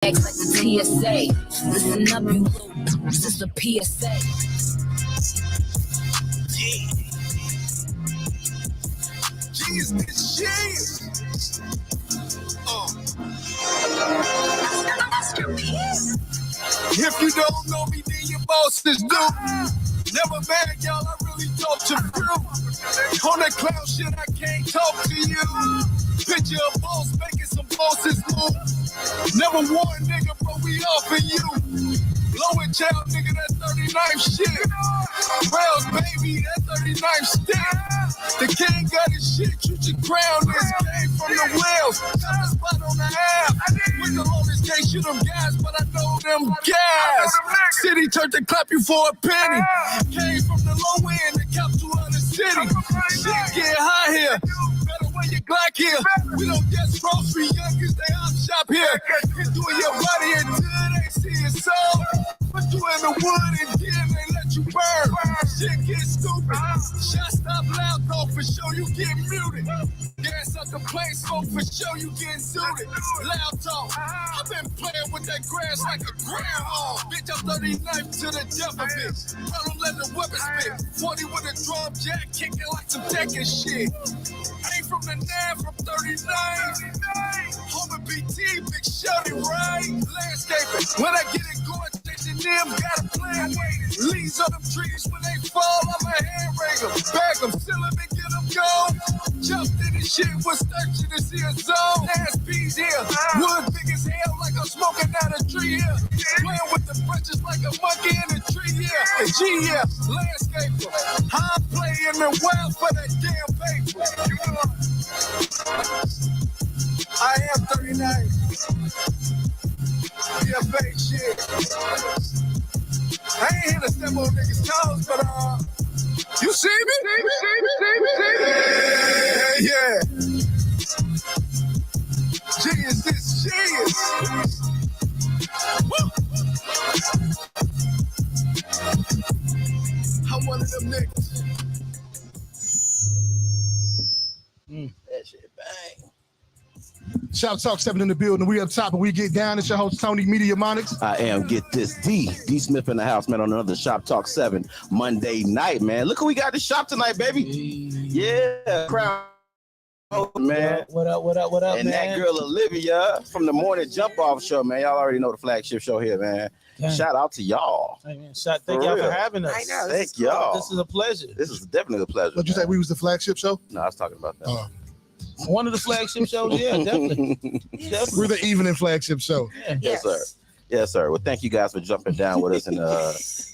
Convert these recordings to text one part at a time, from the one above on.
Like the TSA. Listen up, you little. This is the PSA. Yeah. Jeez, this shit. If you don't know me, then your bosses do. Never mad, y'all, I really thought you through. On that clown shit, I can't talk to you. Picture a boss making some bosses move. Never one nigga, but we offering you. Blowing child, nigga, that 39th shit. Wells, baby, that 39th stick. The king got his shit, you should crown this. Came from the Wells, got a spot on the app. With the longest can't shoot them guys, but I know them guys. City turned to clap you for a penny. Came from the low end and kept to the city. Shit get high here. Better wear your Glock here. We don't get grocery youngers, they up shop here. You're doing your body until they see it so. Put you in the wood and then they let you burn. Shit get stupid. Shot stop loud talk for sure you get muted. Gas up the plane smoke for sure you getting suited. Loud talk. I've been playing with that grass like a groundhog. Bitch, I'm 39th to the death of it. Tell them let the weapon spit. 40 with a drum jack kicking like some decking shit. Ain't from the 9 from 39. Home of BT, big shorty, right? Landscaping. When I get it going, chasing them, got a plan. Leaves on them trees when they fall, I'm a hand raider. Bag them, seal them, and get them gone. Jumped in this shit, was thirsty to see a zone. Ass peas here. Wood big as hell, like I'm smoking out a tree here. Playing with the branches like a monkey in a tree here. A G here, landscaper. High play in the wild for that damn paper. I am 39. Yeah, fake shit. I ain't here to step on niggas' toes, but you see me? Yeah. Genius, this genius. Woo. I'm one of them niggas. That shit bang. Shoptalk 7 in the building. We up top and we get down. It's your host, Tony Media Monics. I am Get This D Smith in the house, man, on another Shoptalk 7 Monday night, man. Look who we got at the shop tonight, baby. Yeah, crowd, man. What up, and man? that girl Olivia from the Morning Jump Off show, man. Y'all already know the flagship show here, man. Dang. Shout out to y'all. Hey, man, thank y'all for having us. I know. Thank y'all. This is a pleasure. This is definitely a pleasure. What'd you say? We was the flagship show? No, I was talking about that. One of the flagship shows, yeah, definitely. We're the evening flagship show. Yeah. Yes, sir. Yes, sir. Well, thank you guys for jumping down with us and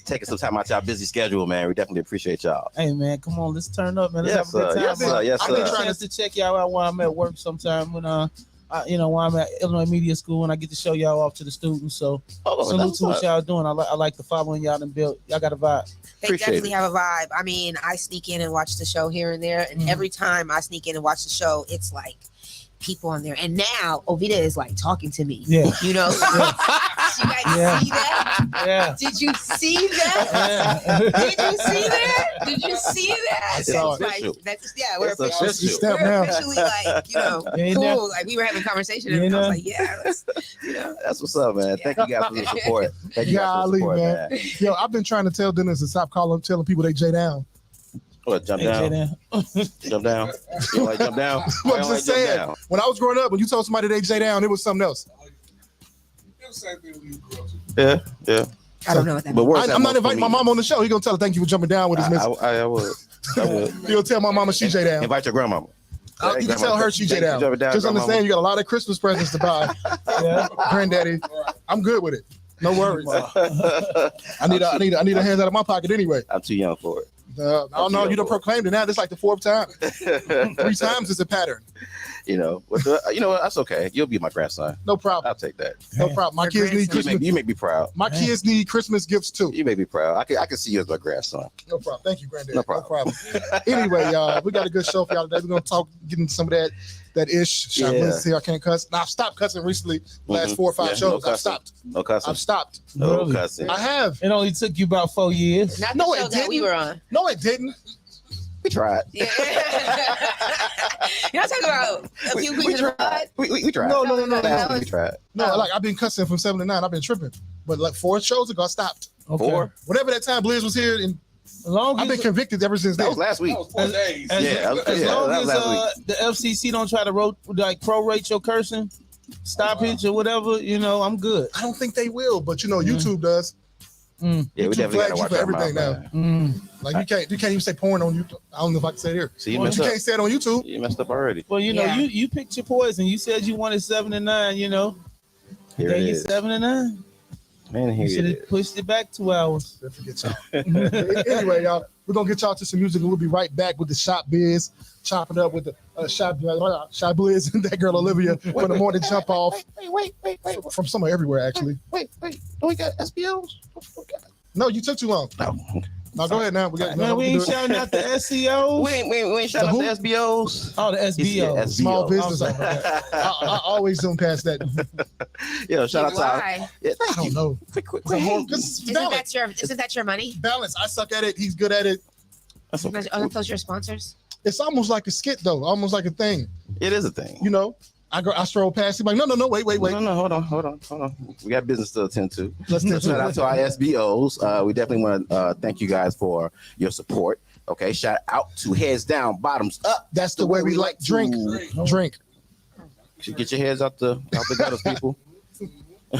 taking some time out your busy schedule, man. We definitely appreciate y'all. Hey, man, come on, let's turn up, man. Let's have a good time. Yes, sir. Yes, I've sir. been trying to check y'all out while I'm at work sometime when when I'm at Illinois Media School and I get to show y'all off to the students. So salute to what y'all doing. I like the following y'all and build. Y'all got a vibe. They definitely have a vibe. I mean, I sneak in and watch the show here and there, and every time I sneak in and watch the show, it's like people on there. And now Ovita is like talking to me. Yeah. You know? You guys see that? Yeah. Did you see that? Yeah. Did you see that? Did you see that? It's official. We're officially like, cool. Like we were having a conversation and I was like, That's what's up, man. Thank you guys for the support. Thank you guys for the support, man. Yo, I've been trying to tell Dennis to stop telling people they J down. What, jump down? Jump down? You like jump down? I'm just saying, when I was growing up, when you told somebody they J down, it was something else. Yeah. I don't know what that means. I'm not inviting my mom on the show. He gonna tell her thank you for jumping down with his missus. I would. He gonna tell my mama she J down. Invite your grandmama. You can tell her she J down. Just understand you got a lot of Christmas presents to buy. Yeah, granddaddy. I'm good with it. No worries. I need a hand out of my pocket anyway. I'm too young for it. I don't know. You done proclaimed it now. This is like the 4th time. 3 times is a pattern. That's okay. You'll be my grandson. No problem. I'll take that. No problem. My kids need Christmas. You make me proud. My kids need Christmas gifts too. You make me proud. I can see you as my grandson. No problem. Thank you, granddad. No problem. Anyway, y'all, we got a good show for y'all today. We're gonna get into some of that ish. I can't cuss. Now I've stopped cussing recently. Last 4 or 5 shows. I've stopped. No cussing. I've stopped. No cussing. I have. It only took you about 4 years. Not the show that we were on. No, it didn't. We tried. Yeah. You're not talking about a few weeks tried. We tried. No. That was- We tried. No, like I've been cussing from 7 to 9. I've been tripping, but like 4 shows ago, I stopped. Okay. 4. Whatever that time Blizz was here, and As long I've been as, convicted ever since That then. was last week. 4 days. as long that was as last week. the FCC don't try to prorate your cursing, stop it or whatever, I'm good. I don't think they will, but YouTube does. Yeah, we YouTube definitely flags gotta you watch for our everything mouth, now. man. Like you can't even say porn on YouTube. I don't know if I can say it here. So you But messed you up. can't say it on YouTube. You messed up already. Well, Yeah. you picked your poison. You said you wanted 7 to 9. Here They it get is. 7 to 9. Man, You here should it have is. pushed it back 2 hours. Don't forget y'all. Anyway, y'all, we're gonna get y'all to some music, and we'll be right back with the Shop Biz, chopping up with the Shop Blizz and that girl Olivia for the morning jump off. Wait. From somewhere everywhere, actually. Wait. Do we got SBOs? No, you took too long. No. No, go ahead now. We got Man, we ain't shouting out the SEOs. We ain't shouting out the SBOs. Oh, the SBO. Small business. I'm sorry. I always zoom past that. Yo, shout out to our, Why? yeah, I don't know. quick. Because Isn't that your money? balance. I suck at it. He's good at it. That's okay. Are those your sponsors? It's almost like a skit, though. Almost like a thing. It is a thing. I stroll past him like, no, wait. No, hold on. We got business to attend to. Let's do it. Shout out to our SBOs. We definitely want to thank you guys for your support. Okay, shout out to Heads Down, Bottoms Up. That's the way we like drink. Drink. Get your heads out the gutters, people.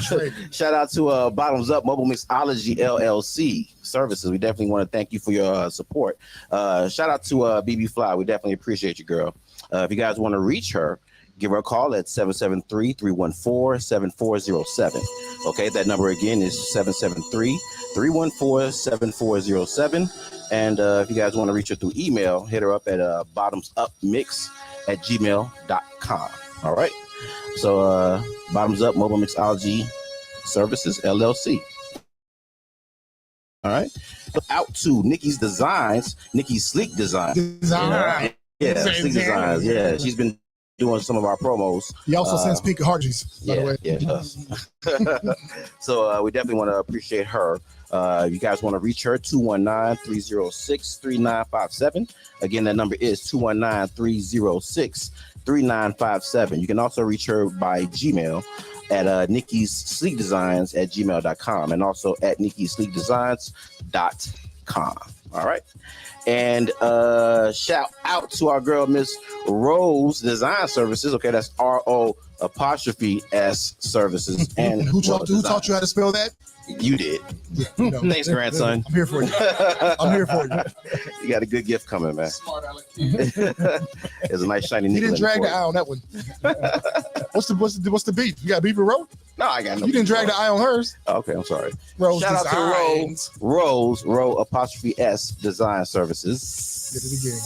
Drink. Shout out to Bottoms Up Mobile Mixology LLC services. We definitely want to thank you for your support. Shout out to BB Fly. We definitely appreciate you, girl. If you guys want to reach her, give her a call at 773-314-7407. Okay, that number again is 773-314-7407. And if you guys want to reach her through email, hit her up at bottomsupmix@gmail.com. All right. So Bottoms Up Mobile Mixology Services LLC. All right. Out to Nikki's Designs, Nikki's Sleek Design. Design. Yeah, Sleek Designs. Yeah, she's been doing some of our promos. He also sends pink hearties, by the way. Yeah, it does. So we definitely want to appreciate her. You guys want to reach her, 219-306-3957. Again, that number is 219-306-3957. You can also reach her by Gmail at Nikki's Sleek Designs at gmail.com and also at nikkisleekdesigns.com. All right. And shout out to our girl, Miss Rose Design Services. Okay, that's RO''S Services. And Who taught you how to spell that? You did. Yeah, Thanks, grandson. I'm here for you. I'm here for you. You got a good gift coming, man. Smart Alex. It's a nice shiny He nickel. didn't drag the eye on that one. What's the beef? You got beef with Rose? No, I got no. You didn't drag the eye on hers. Okay, I'm sorry. Rose Shout out to Designs. Rose ''S Design Services. Did it again.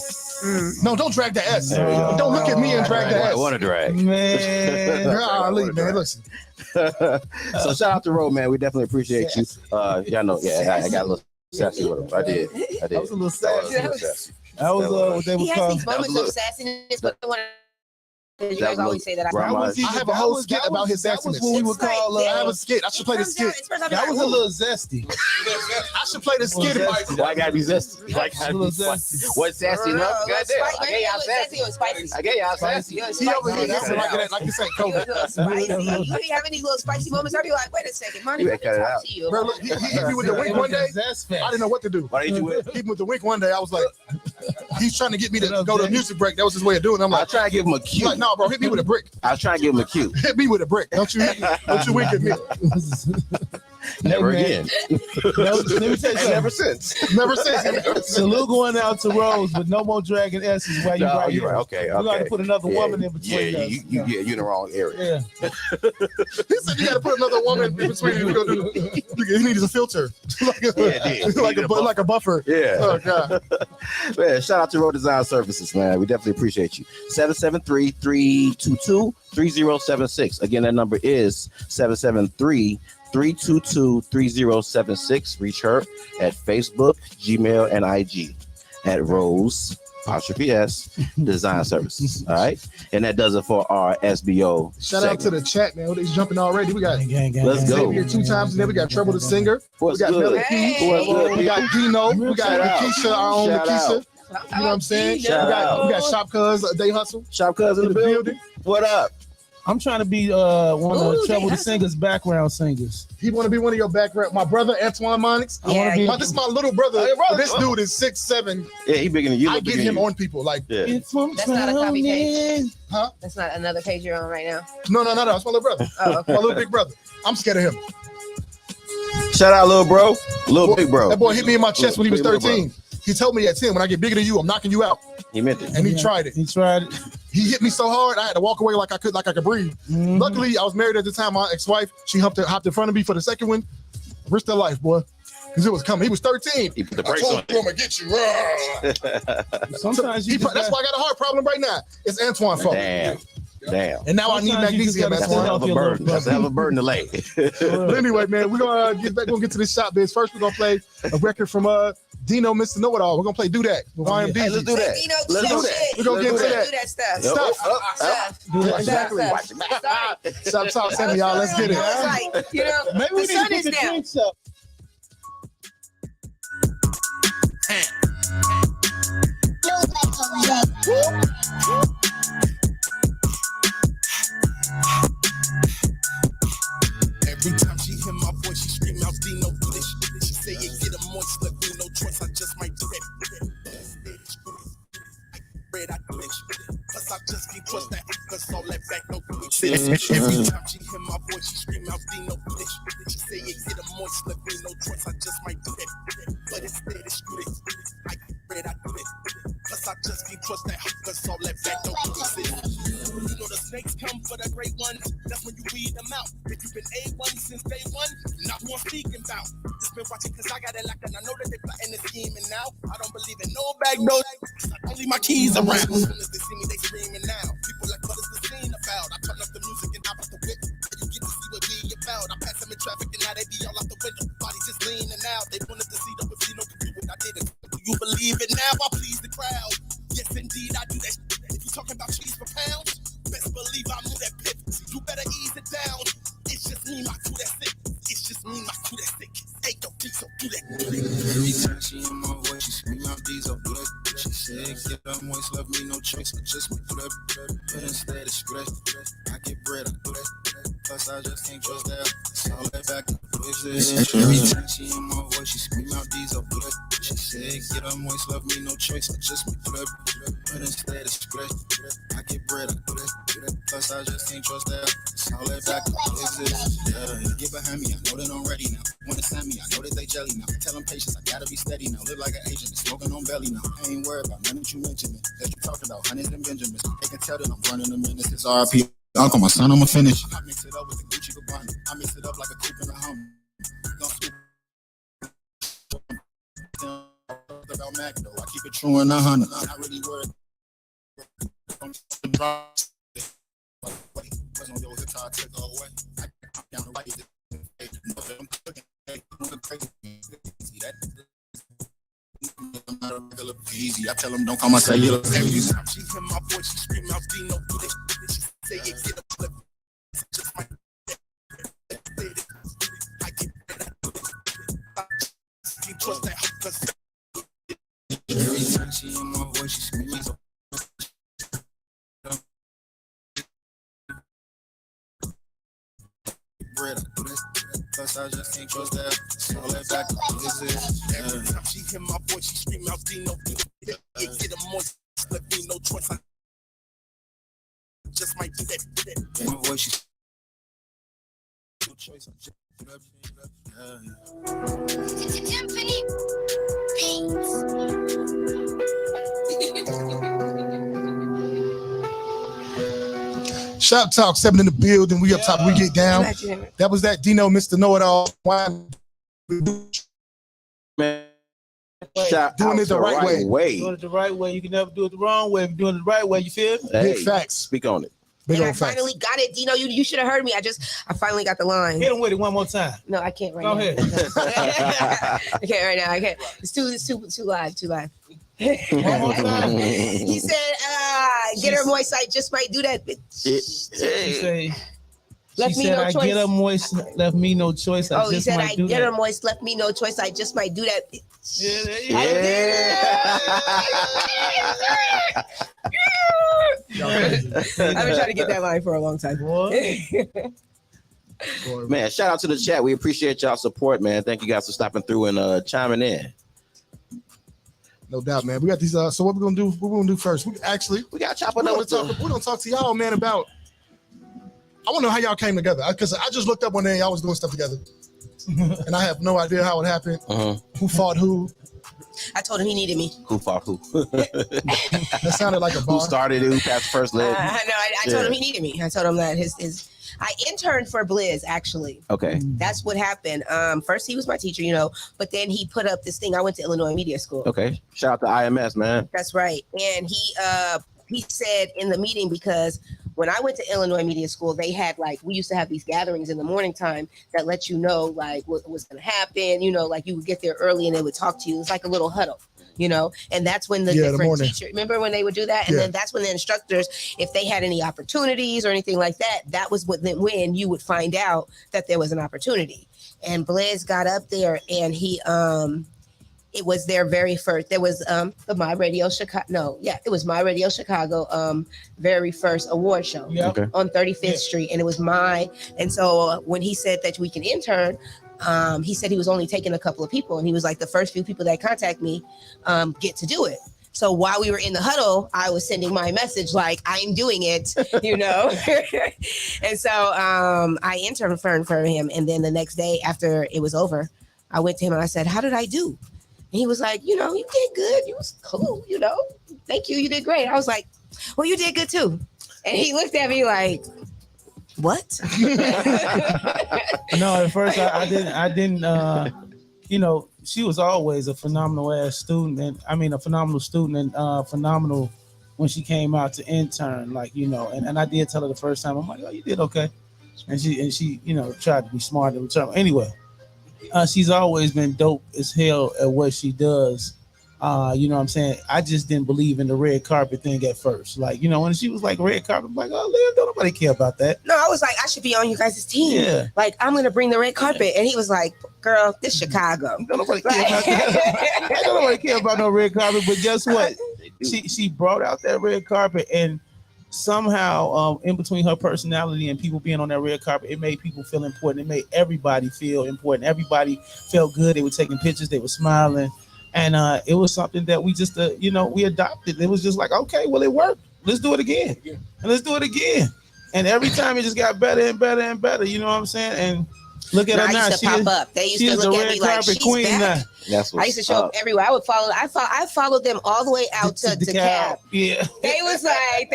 No, don't drag the S. There we go. Don't look at me and drag the I S. want to drag. Man. Golly, man, listen. So shout out to Ro, man. We definitely appreciate you. Y'all know, yeah, I got a little sassy with him. I did. That was a little sassy. sassy. That was what they He would has call. these moments of sassiness, but you guys always say that. Grandma's- I have a whole skit about his That was sassiness. what we would call. I have a skit. I should play the skit. That was a little zesty. I should play the skit. Why I gotta be zesty? Why I gotta A be little sassy? zesty. What's sassy enough? Goddamn. I gave y'all sassy. Spicy. I gave y'all sassy. He over here listen like this ain't COVID. You be having these little spicy moments. I'll be like, wait a second, Money. You better cut it out. Bro, look, he hit me with the wink one day. I didn't know what to do. Why didn't you with? He hit me with the wink one day. I was like, he's trying to get me to go to a music break. That was his way of doing it. I'm I like, try to give him a cue. like, no, bro, hit me with a brick. I was trying to give him a cue. Hit me with a brick. Don't you wink at me. Never man. again. Let me tell you Never something. since. Never since. Salute going out to Rose, but no more dragging S's while you No, right you're here. right. Okay, You got to okay. put another woman in Yeah, between us. you in the wrong area. Yeah. He said you got to put another woman in between you. He needs a filter. like a buffer. Yeah. Oh, God. Man, shout out to Road Design Services, man. We definitely appreciate you. 773-322-3076. Again, that number is 773-322-3076. Reach her at Facebook, Gmail, and IG at Rose ''S Design Services. All right. And that does it for our SBO. Shout out to the chat, man. He's jumping already. We got Let's go. Xavier 2 times, and then we got Trouble the Singer. What's we got good? Melody Keys. What's good, We got Dino. We got Shout out. Lakeisha, our own Shout Lakeisha. out. You know what I'm saying? We Shout out. got Shop Cuz, Day Hustle. Shop Cuz in the building. What up? I'm trying to be one of the Trouble the Singers background singers. He want to be one of your background. My brother Antoine Monix. Yeah, This is my little brother. Oh, your brother. This dude is 6'7". Yeah, he bigger than you. I get him on people like. Yeah. That's not a copy page. Huh? That's not another page you're on right now. No. That's my little brother. Oh, okay. My little big brother. I'm scared of him. Shout out, little bro. Little big bro. That boy hit me in my chest when he was Big little 13. He told me at 10, when I get bigger than you, I'm knocking you out. He meant it. And he tried it. He tried it. He hit me so hard, I had to walk away like I could breathe. Mhm. Luckily, I was married at the time. My ex-wife, she hopped in front of me for the second one. Risked her life, boy, because it was coming. He was 13. He put the I brakes told on him, I'm gonna get you. Sometimes That's why I got a heart problem right now. It's Antoine's fault. Damn. And now I need Sometimes you just magnesium. gotta That's a Hold hell off of a your burden. little That's a hell of a burden to lay. But anyway, man, we're gonna get back. We're gonna get to this shop biz. First, we're gonna play a record from Dino, Mr. Know It All. We're gonna play Do That with YMD. Hey, let's do that. You know, Let's do that. shit. We're gonna get into that. Do that stuff. Stuff. Exactly. Stop, send me, y'all. Let's get it. It's like, you know, Maybe we the need sun to is put the down. drinks up. Every time she hear my voice, she scream out Dino do this. She say it get a moist, left me no choice. I just might do that. Red, I do it. Plus I just can't trust that. Cause all that back no good. Every time she hear my voice, she scream out Dino do this. She say it get a moist, left me no choice. I just might do that. But instead it's screw it. I get red, I do it. Plus I just can't trust that. Cause all that back no good. You know the snakes come for the great ones. That's when you weed them out. If you've been A1 since day one, not one speaking about. Just been watching cause I got it locked and I know that they plotting and scheming now. I don't believe in no back doors. I only my keys around. As soon as they see me, they screaming now. People like, what is the scene about? I turn up the music and hop out the whip. You get to see what we about. I pass them in traffic and now they be all out the window. Bodies just leaning out. They wanted to see the casino could do what I did. Do you believe it now? I please the crowd. Yes, indeed, I do that. If you talking about cheese for pounds, best believe I move that pit. You better ease it down. It's just me, my crew that's sick. It's just me, my crew that's sick. Hey, yo, please don't do that. Every time she in my voice, she scream out these up blood. She said, get up moist, love me no choice. I just went through that. But instead it's scratch. I get bread, I do that. Plus I just can't trust that. It's all that back exist. Every time she in my voice, she scream out these up blood. She said, get up moist, love me no choice. I just went through that. But instead it's scratch. I get bread, I do that. Plus I just can't trust that. It's all that back exist. Get behind me, I know they don't ready now. Wanna send me, I know that they jelly now. Tell them patience, I gotta be steady now. Live like an agent, smoking on belly now. I ain't worried about none that you mentioned it. That you talked about, hundreds and Benjamins. They can tell that I'm running a minute. It's RIP. Uncle, my son, I'ma finish. I mix it up with the Gucci Gabbana. I mix it up like a coupe in a Hummer. Don't speak about Mac though. I keep it true in 100. I'm not really worried. I'm on your guitar, take her away. I down the right. I'm cooking. I'm not a regular easy. I tell them don't call my cellular. Every time she hear my voice, she scream out Dino do this. She say it get a flip. Just my I get can't trust that. Cause every time she in my voice, she screams. Bread, plus I just can't trust that. So let back every time she hear my voice, she scream out Dino. It get a moist, let me no choice. I just might do that. In my voice, she no choice. Symphony Shop Talk 7 in the building. We up top, we get down. That was that Dino, Mr. Know It All. Man, Doing it the right way. Doing it the right way. You can never do it the wrong way. If you're doing it the right way, you feel me? Big facts. Speak on it. Big And I old facts. finally got it. Dino, you should have heard me. I finally got the line. Hit him with it one more time. No, I can't right Go now. ahead. I can't right now. I can't. It's too live. Too live. He said, get her moist. I just might do that. She say, Left she me said, no I choice. get her moist, left me no choice. I He just said, might I do get that. her moist, left me no choice. I just might do that. I've been trying to get that line for a long time. Man, shout out to the chat. We appreciate y'all support, man. Thank you guys for stopping through and chiming in. No doubt, man. We got these. So what we're gonna do? What we're gonna do first? We got to chop it up. We're gonna talk to y'all, man. About. I want to know how y'all came together because I just looked up one day. Y'all was doing stuff together, and I have no idea how it happened. Who fought who? I told him he needed me. Who fought who? That sounded like a bar. Who started it? Who passed first leg? I told him he needed me. I told him that I interned for BLIZZ, actually. Okay. That's what happened. First, he was my teacher, but then he put up this thing. I went to Illinois Media School. Okay. Shout out to IMS, man. That's right. And he said in the meeting, because when I went to Illinois Media School, they had we used to have these gatherings in the morning time that let you know what was going to happen. You would get there early and they would talk to you. It's like a little huddle. And that's when the different teachers, remember when they would do that? And then that's when the instructors, if they had any opportunities or anything like that, that was when you would find out that there was an opportunity. And BLIZZ got up there and he, it was their very first, there was the My Radio Chicago, it was My Radio Chicago very first award show on 35th Street. And it was and so when he said that we can intern, he said he was only taking a couple of people, and he was like, the first few people that contact me get to do it. So while we were in the huddle, I was sending my message like, I'm doing it, And so I interned for him. And then the next day after it was over, I went to him and I said, how did I do? And he was like, you did good. You was cool, Thank you. You did great. I was like, well, you did good too. And he looked at me like, what? No, at first I didn't. She was always a phenomenal ass student, and a phenomenal student, and phenomenal when she came out to intern. And I did tell her the first time, I'm like, oh, you did okay, and she tried to be smart in return. Anyway, she's always been dope as hell at what she does. You know what I'm saying? I just didn't believe in the red carpet thing at first. When she was like red carpet, I'm like, oh, Liv, don't nobody care about that. No, I was like, I should be on you guys' team. Yeah. I'm going to bring the red carpet. And he was like, girl, this Chicago. Don't nobody care about that. Don't nobody care about no red carpet. But guess what? She brought out that red carpet, and somehow in between her personality and people being on that red carpet, it made people feel important. It made everybody feel important. Everybody felt good. They were taking pictures. They were smiling. And it was something that we just, we adopted. It was just like, okay, well, it worked. Let's do it again. And let's do it again. And every time it just got better and better and better. You know what I'm saying? And look at her now. She used to pop up. They used to look at me like, she's queen back. I used to show up everywhere. I would follow. I followed them all the way out to Cab. Yeah. They was like,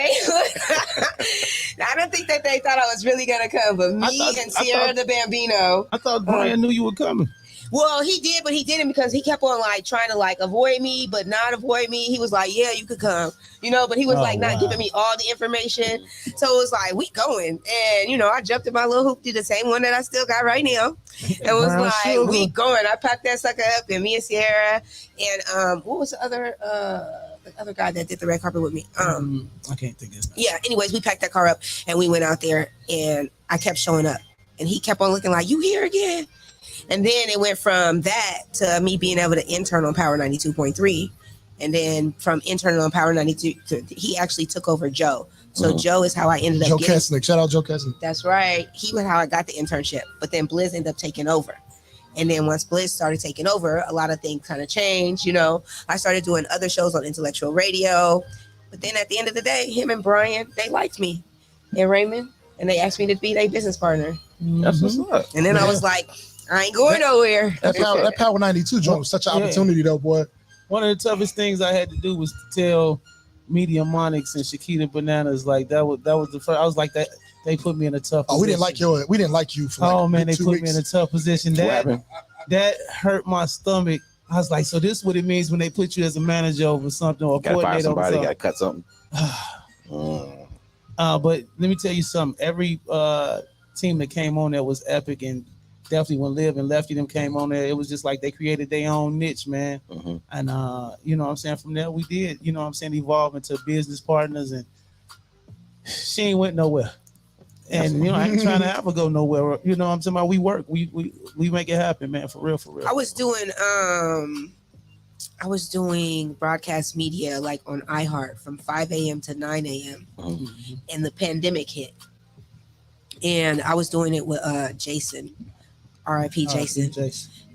I don't think that they thought I was really going to come, but me and Sierra the Bambino. I thought Brian knew you were coming. Well, he did, but he didn't because he kept on trying to avoid me, but not avoid me. He was like, yeah, you could come, but he was not giving me all the information. So it was like, we going. And, I jumped in my little hoopty, the same one that I still got right now. It was like, we going. I packed that sucker up, and me and Sierra and what was the other guy that did the red carpet with me? I can't think of his name. Yeah, anyways, we packed that car up and we went out there, and I kept showing up, and he kept on looking like, you here again? And then it went from that to me being able to intern on Power 92.3. And then from intern on Power 92, he actually took over Joe. So Joe is how I ended up Joe Kesnick. Shout out Joe Kesnick. That's right. He was how I got the internship. But then BLIZZ ended up taking over. And then once BLIZZ started taking over, a lot of things kind of changed. I started doing other shows on intellectual radio. But then at the end of the day, him and Brian, they liked me and Raymond. And they asked me to be their business partner. That's what's up. And then I was like, I ain't going nowhere. That Power 92 joint was such an opportunity, though, boy. One of the toughest things I had to do was to tell Media Monix and Shakita Bananas that was the first. I was like that. They put me in a tough. Oh, position. we didn't like you. For they 2 put weeks. me in a tough position. That hurt my stomach. I was like, so this is what it means when they put you as a manager over something or coordinator over something. Got to cut something. But let me tell you something. Every team that came on there was epic, and definitely when Liv and Lefty them came on there, it was just like they created their own niche, man. And you know what I'm saying, from there we did, evolve into business partners, and she ain't went nowhere. And I ain't trying to ever go nowhere. You know what I'm saying? About we work. We make it happen, man, for real, for real. I was doing broadcast media like on iHeart from 5 a.m. to 9 a.m. And the pandemic hit. And I was doing it with Jason, R.I.P. Jason.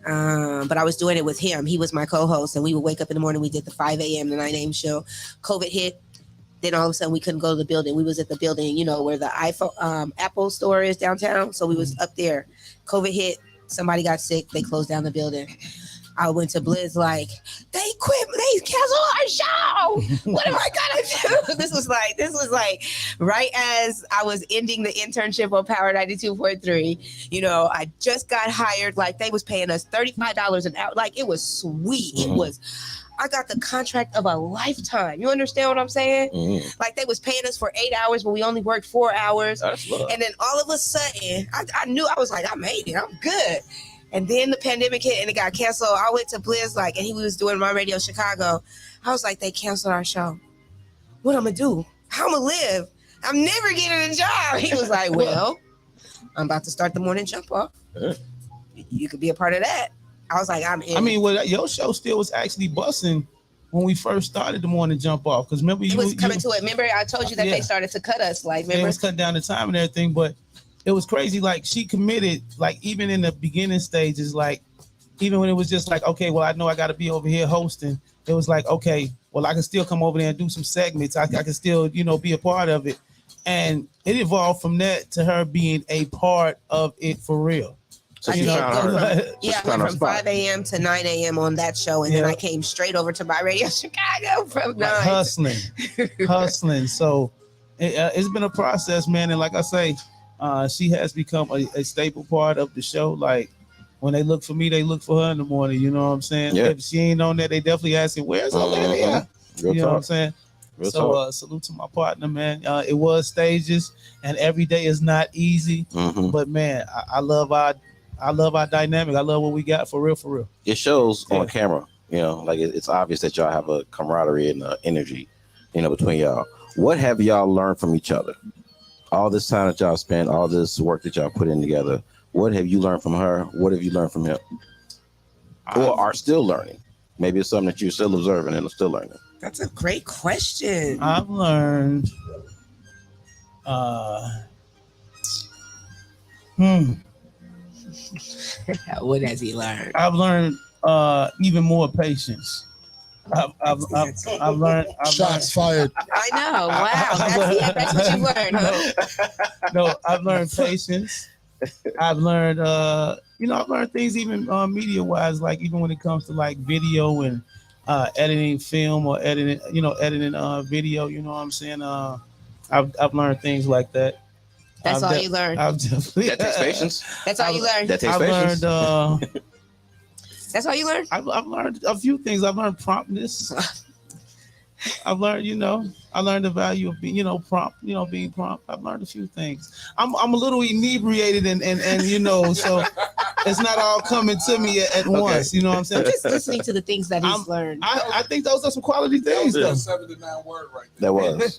But I was doing it with him. He was my co-host, and we would wake up in the morning. We did the 5 a.m. to 9 a.m. show. COVID hit. Then all of a sudden we couldn't go to the building. We was at the building, where the iPhone, Apple store is downtown. So we was up there. COVID hit. Somebody got sick. They closed down the building. I went to BLIZZ like, they canceled our show. What am I gonna do? This was like right as I was ending the internship on Power 92.3. I just got hired. Like they was paying us $35 an hour. Like it was sweet. I got the contract of a lifetime. You understand what I'm saying? Like they was paying us for 8 hours, but we only worked 4 hours. That's love. And then all of a sudden, I knew, I was like, I made it. I'm good. And then the pandemic hit and it got canceled. I went to BLIZZ, and he was doing my radio Chicago. I was like, they canceled our show. What I'm gonna do? How I'm gonna live? I'm never getting a job. He was like, well, I'm about to start the morning jump off. You could be a part of that. I was like, I'm in. I mean, your show still was actually busting when we first started the morning jump off. Because remember, it was coming to it. Remember, I told you that they started to cut us. Like, remember? They was cutting down the time and everything, but it was crazy. Like she committed, like even in the beginning stages, like even when it was just like, okay, well, I know I got to be over here hosting. It was like, okay, well, I can still come over there and do some segments. I can still, be a part of it. And it evolved from that to her being a part of it for real. So I went from 5 a.m. to 9 a.m. on that show, and then I came straight over to my radio Chicago from 9. Hustling. So it's been a process, man. And like I say, she has become a staple part of the show. Like when they look for me, they look for her in the morning. You know what I'm saying? Yeah. If she ain't on that, they definitely asking, where's Olivia? You know what I'm saying? Salute to my partner, man. It was stages, and every day is not easy. But man, I love our dynamic. I love what we got for real. It shows on camera. Like it's obvious that y'all have a camaraderie and energy, between y'all. What have y'all learned from each other? All this time that y'all spent, all this work that y'all put in together, what have you learned from her? What have you learned from him? Or are still learning? Maybe it's something that you're still observing and still learning. That's a great question. I've learned, What has he learned? I've learned even more patience. I've learned. Shots fired. I know. Wow. That's what you learned, huh? No, I've learned patience. I've learned, I've learned things even media wise, like even when it comes to like video and editing film or editing video. You know what I'm saying? I've learned things like that. That's all you learned. That takes patience. That's all you learned. That takes patience. That's all you learned? I've learned a few things. I've learned promptness. I've learned, I learned the value of being, prompt, being prompt. I've learned a few things. I'm a little inebriated and so it's not all coming to me at once. You know what I'm saying? I'm just listening to the things that he's learned. I think those are some quality things. That was a 79 word right That there. was.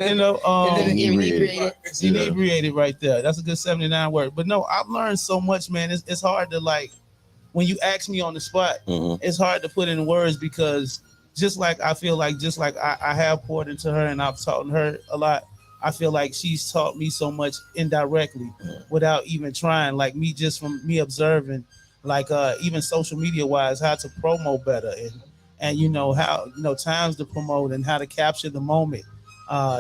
Inebriated right there. That's a good 79 word. But no, I've learned so much, man. It's hard to when you ask me on the spot, it's hard to put in words because just like I have poured into her and I've taught her a lot. I feel like she's taught me so much indirectly without even trying, like me just from me observing, like even social media wise, how to promo better and how, times to promote and how to capture the moment.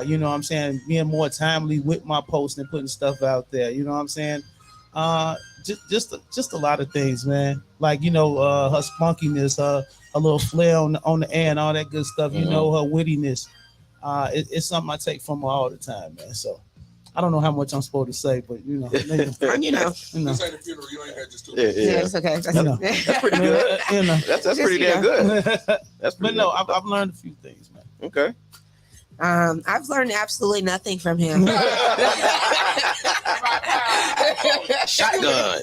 You know what I'm saying? Being more timely with my posts and putting stuff out there. You know what I'm saying? Just a lot of things, man. Like, her spunkiness, her little flair on the air and all that good stuff. Her wittiness. It's something I take from her all the time, man. So I don't know how much I'm supposed to say, but This ain't a funeral. You ain't had just 2 minutes. Yeah, it's okay. That's pretty good. That's pretty damn good. That's pretty good. I've learned a few things, man. Okay. I've learned absolutely nothing from him. Shotgun.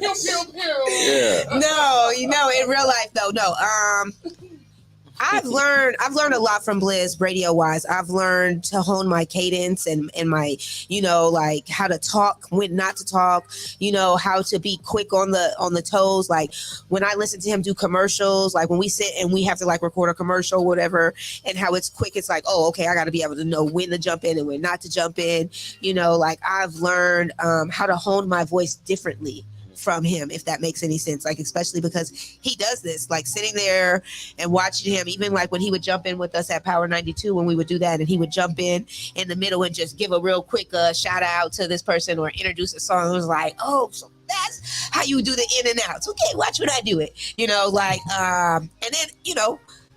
Yeah. No, in real life though, no. I've learned a lot from BLIZZ radio wise. I've learned to hone my cadence and my, like how to talk, when not to talk, how to be quick on the toes. Like when I listen to him do commercials, like when we sit and we have to like record a commercial or whatever, and how it's quick, it's like, oh, okay, I got to be able to know when to jump in and when not to jump in. Like I've learned how to hone my voice differently from him, if that makes any sense, like especially because he does this, like sitting there and watching him, even like when he would jump in with us at Power 92 when we would do that, and he would jump in the middle and just give a real quick shout out to this person or introduce a song. It was like, oh, so that's how you do the in and outs. Okay, watch when I do it, and then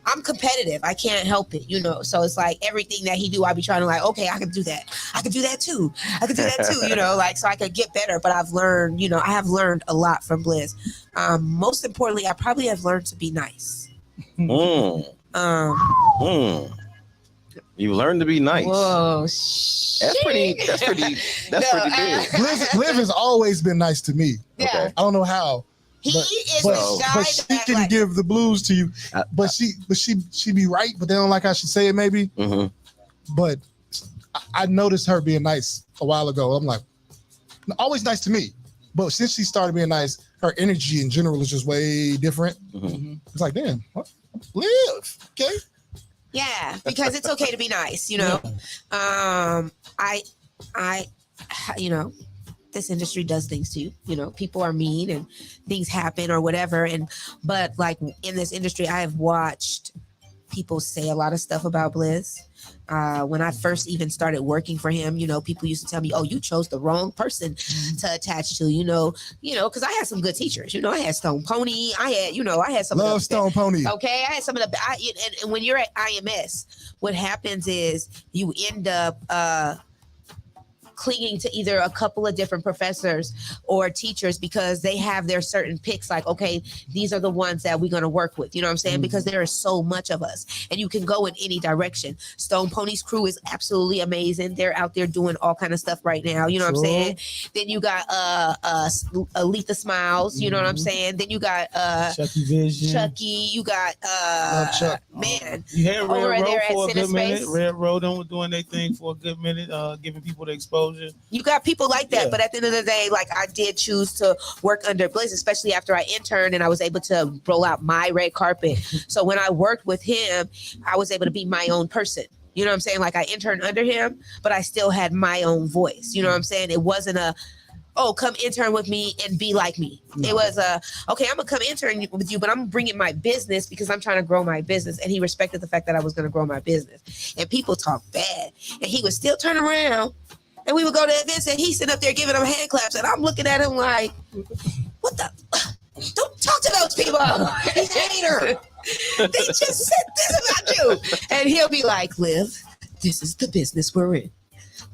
I'm competitive. I can't help it, So it's like everything that he do, I be trying to like, okay, I can do that. I can do that too. Like so I could get better. But I've learned, I have learned a lot from BLIZZ. Most importantly, I probably have learned to be nice. You learned to be nice. Whoa, that's pretty big. BLIZZ has always been nice to me. Yeah. Okay. I don't know how. He is the guy but she that can like, give the blues to you. But she be right, but they don't like how she say it maybe. Mm-hmm. But I noticed her being nice a while ago. I'm like, always nice to me. But since she started being nice, her energy in general is just way different. Mm-hmm. It's like, damn, what? Live, okay? yeah, because it's okay to be nice, this industry does things to you, people are mean and things happen or whatever. But like in this industry, I have watched people say a lot of stuff about BLIZZ. When I first even started working for him, people used to tell me, oh, you chose the wrong person to attach to, because I had some good teachers. I had Stone Pony. I had some Love of the, Stone Pony. Okay. I had some of the, and when you're at IMS, what happens is you end up, clinging to either a couple of different professors or teachers because they have their certain picks, like, okay, these are the ones that we're going to work with, you know what I'm saying? Mm-hmm. Because there is so much of us and you can go in any direction. Stone Pony's crew is absolutely amazing. They're out there doing all kind of stuff right now, you know what I'm saying? Then you got Aletha Smiles, you know what I'm saying? Then you got Chucky Vision. Chucky, you got man. You had Red over Row there for a good minute. Space. Red Row doing their thing for a good minute, giving people the exposure. You got people like that, but at the end of the day, like I did choose to work under BLIZZ, especially after I interned and I was able to roll out my red carpet. So when I worked with him, I was able to be my own person. You know what I'm saying? Like I interned under him, but I still had my own voice. You know what I'm saying? It wasn't come intern with me and be like me. No. It was okay, I'm gonna come intern with you, but I'm bringing my business because I'm trying to grow my business. And he respected the fact that I was gonna grow my business. And people talk bad, and he would still turn around. And we would go to events and he's sitting up there giving them hand claps. And I'm looking at him like, what the? Don't talk to those people. He's a hater. They just said this about you. And he'll be like, Liv, this is the business we're in.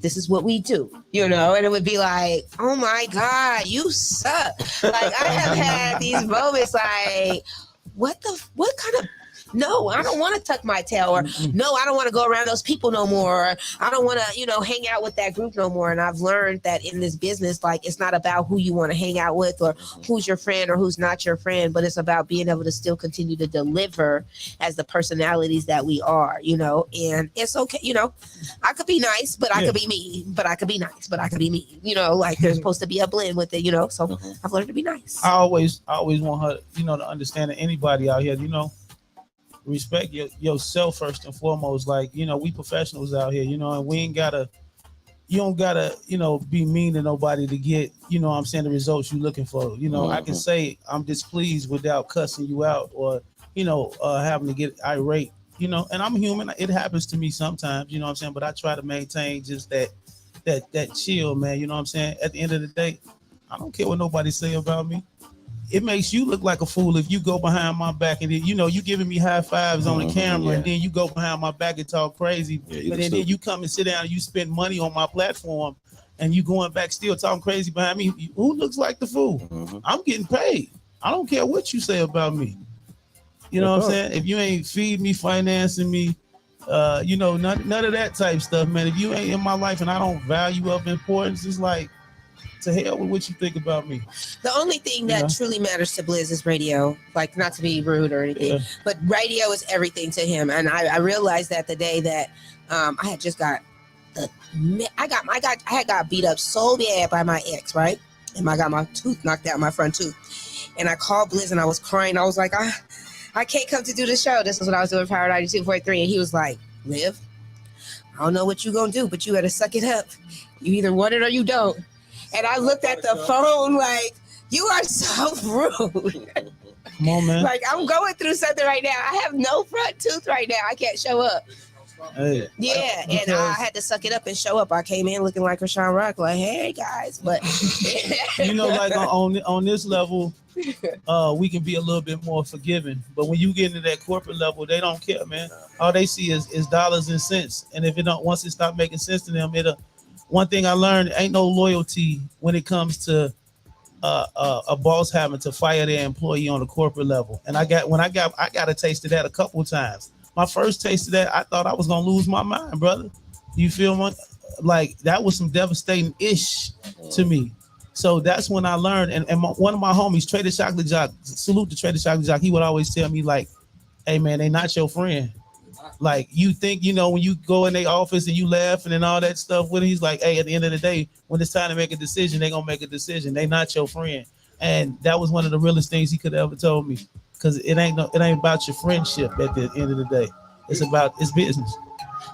This is what we do, And it would be like, oh my God, you suck. Like I have had these moments like, what kind of, no, I don't want to tuck my tail, or no, I don't want to go around those people no more. Or I don't want to, hang out with that group no more. And I've learned that in this business, like it's not about who you want to hang out with or who's your friend or who's not your friend, but it's about being able to still continue to deliver as the personalities that we are, and it's okay. I could be nice, but I could be mean, but I could be nice, but I could be mean, like there's supposed to be a blend with it, so I've learned to be nice. I always want her, to understand that anybody out here, respect yourself first and foremost. Like, we professionals out here, and we ain't gotta, you don't gotta, be mean to nobody to get, the results you're looking for. I can say I'm displeased without cussing you out or, having to get irate, and I'm human. It happens to me sometimes, but I try to maintain just that chill, man. At the end of the day, I don't care what nobody say about me. It makes you look like a fool if you go behind my back and then, you giving me high fives on the camera and then you go behind my back and talk crazy. And then you come and sit down and you spend money on my platform and you going back still talking crazy behind me. Who looks like the fool? I'm getting paid. I don't care what you say about me. You know what I'm saying? If you ain't feed me, financing me, none of that type stuff, man. If you ain't in my life and I don't value of importance, it's like, to hell with what you think about me. The only thing that truly matters to BLIZZ is radio. Like, not to be rude or anything, but radio is everything to him. And I realized that the day that I had just got I had got beat up so bad by my ex, right? And I got my tooth knocked out, my front tooth. And I called BLIZZ and I was crying. I was like, I can't come to do the show. This is what I was doing, Power 92.3. And he was like, Liv, I don't know what you gonna do, but you gotta suck it up. You either want it or you don't. And I looked at the phone like, you are so rude. Come on, man. Like, I'm going through something right now. I have no front tooth right now. I can't show up. Hey, yeah, and I had to suck it up and show up. I came in looking like Rashawn Rock, like, hey guys, but you know, like on this level, we can be a little bit more forgiving. But when you get into that corporate level, they don't care, man. All they see is dollars and cents. And if it don't, once it stop making sense to them, one thing I learned, ain't no loyalty when it comes to a boss having to fire their employee on the corporate level. And I got a taste of that a couple of times. My first taste of that, I thought I was gonna lose my mind, brother. You feel me? Like, that was some devastating ish to me. So that's when I learned. And one of my homies, Trader Chocolate Jock, salute to Trader Chocolate Jock. He would always tell me, like, hey man, they not your friend. Like, you think, you know, when you go in their office and you laughing and all that stuff with him, he's like, hey, at the end of the day, when it's time to make a decision, they gonna make a decision. They not your friend. And that was one of the realest things he could have ever told me. Because it ain't about your friendship at the end of the day. It's business.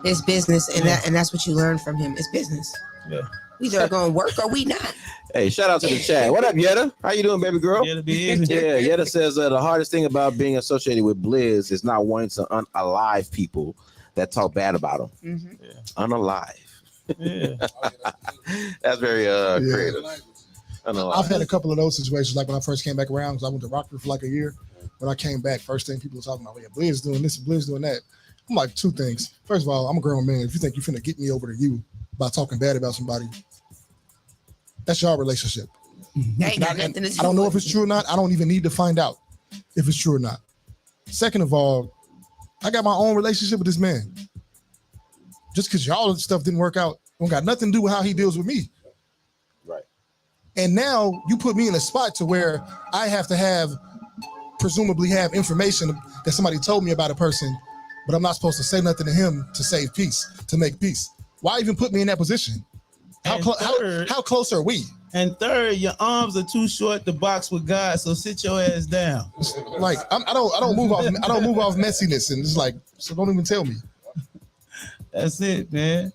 It's business, and that's what you learn from him. It's business. Yeah. We either going to work or we not. Hey, shout out to the chat. What up, Yetta? How you doing, baby girl? Yeah, Yetta says the hardest thing about being associated with BLIZZ is not wanting to unalive people that talk bad about them. Mm-hmm. Yeah. Unalive. Yeah. That's very creative. I've had a couple of those situations, like when I first came back around, because I went to Rockford for like a year. When I came back, first thing people were talking about, yeah, BLIZZ doing this, BLIZZ doing that. I'm like, two things. First of all, I'm a grown man. If you think you're finna get me over to you by talking bad about somebody, that's your relationship. Ain't got nothing to do I don't know with if it's true or not. I don't even need to find out if it's true or not. Second of all, I got my own relationship with this man. Just because y'all stuff didn't work out, don't got nothing to do with how he deals with me. Right. And now you put me in a spot to where I have to presumably have information that somebody told me about a person, but I'm not supposed to say nothing to him to save peace, to make peace. Why even put me in that position? How close are we? And third, your arms are too short to box with God, so sit your ass down. Like, I don't move off messiness, and it's like, so don't even tell me. That's it, man.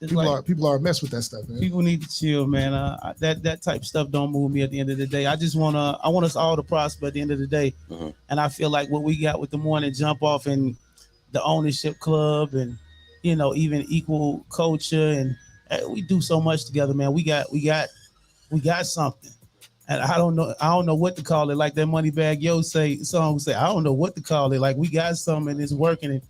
People are a mess with that stuff, man. People need to chill, man. That type of stuff don't move me at the end of the day. I want us all to prosper at the end of the day. Mm-hmm. And I feel like what we got with the morning jump off and the ownership club and, you know, even equal culture, and we do so much together, man. We got something. And I don't know what to call it. Like that Moneybag Yo song say, I don't know what to call it. Like, we got something and it's working.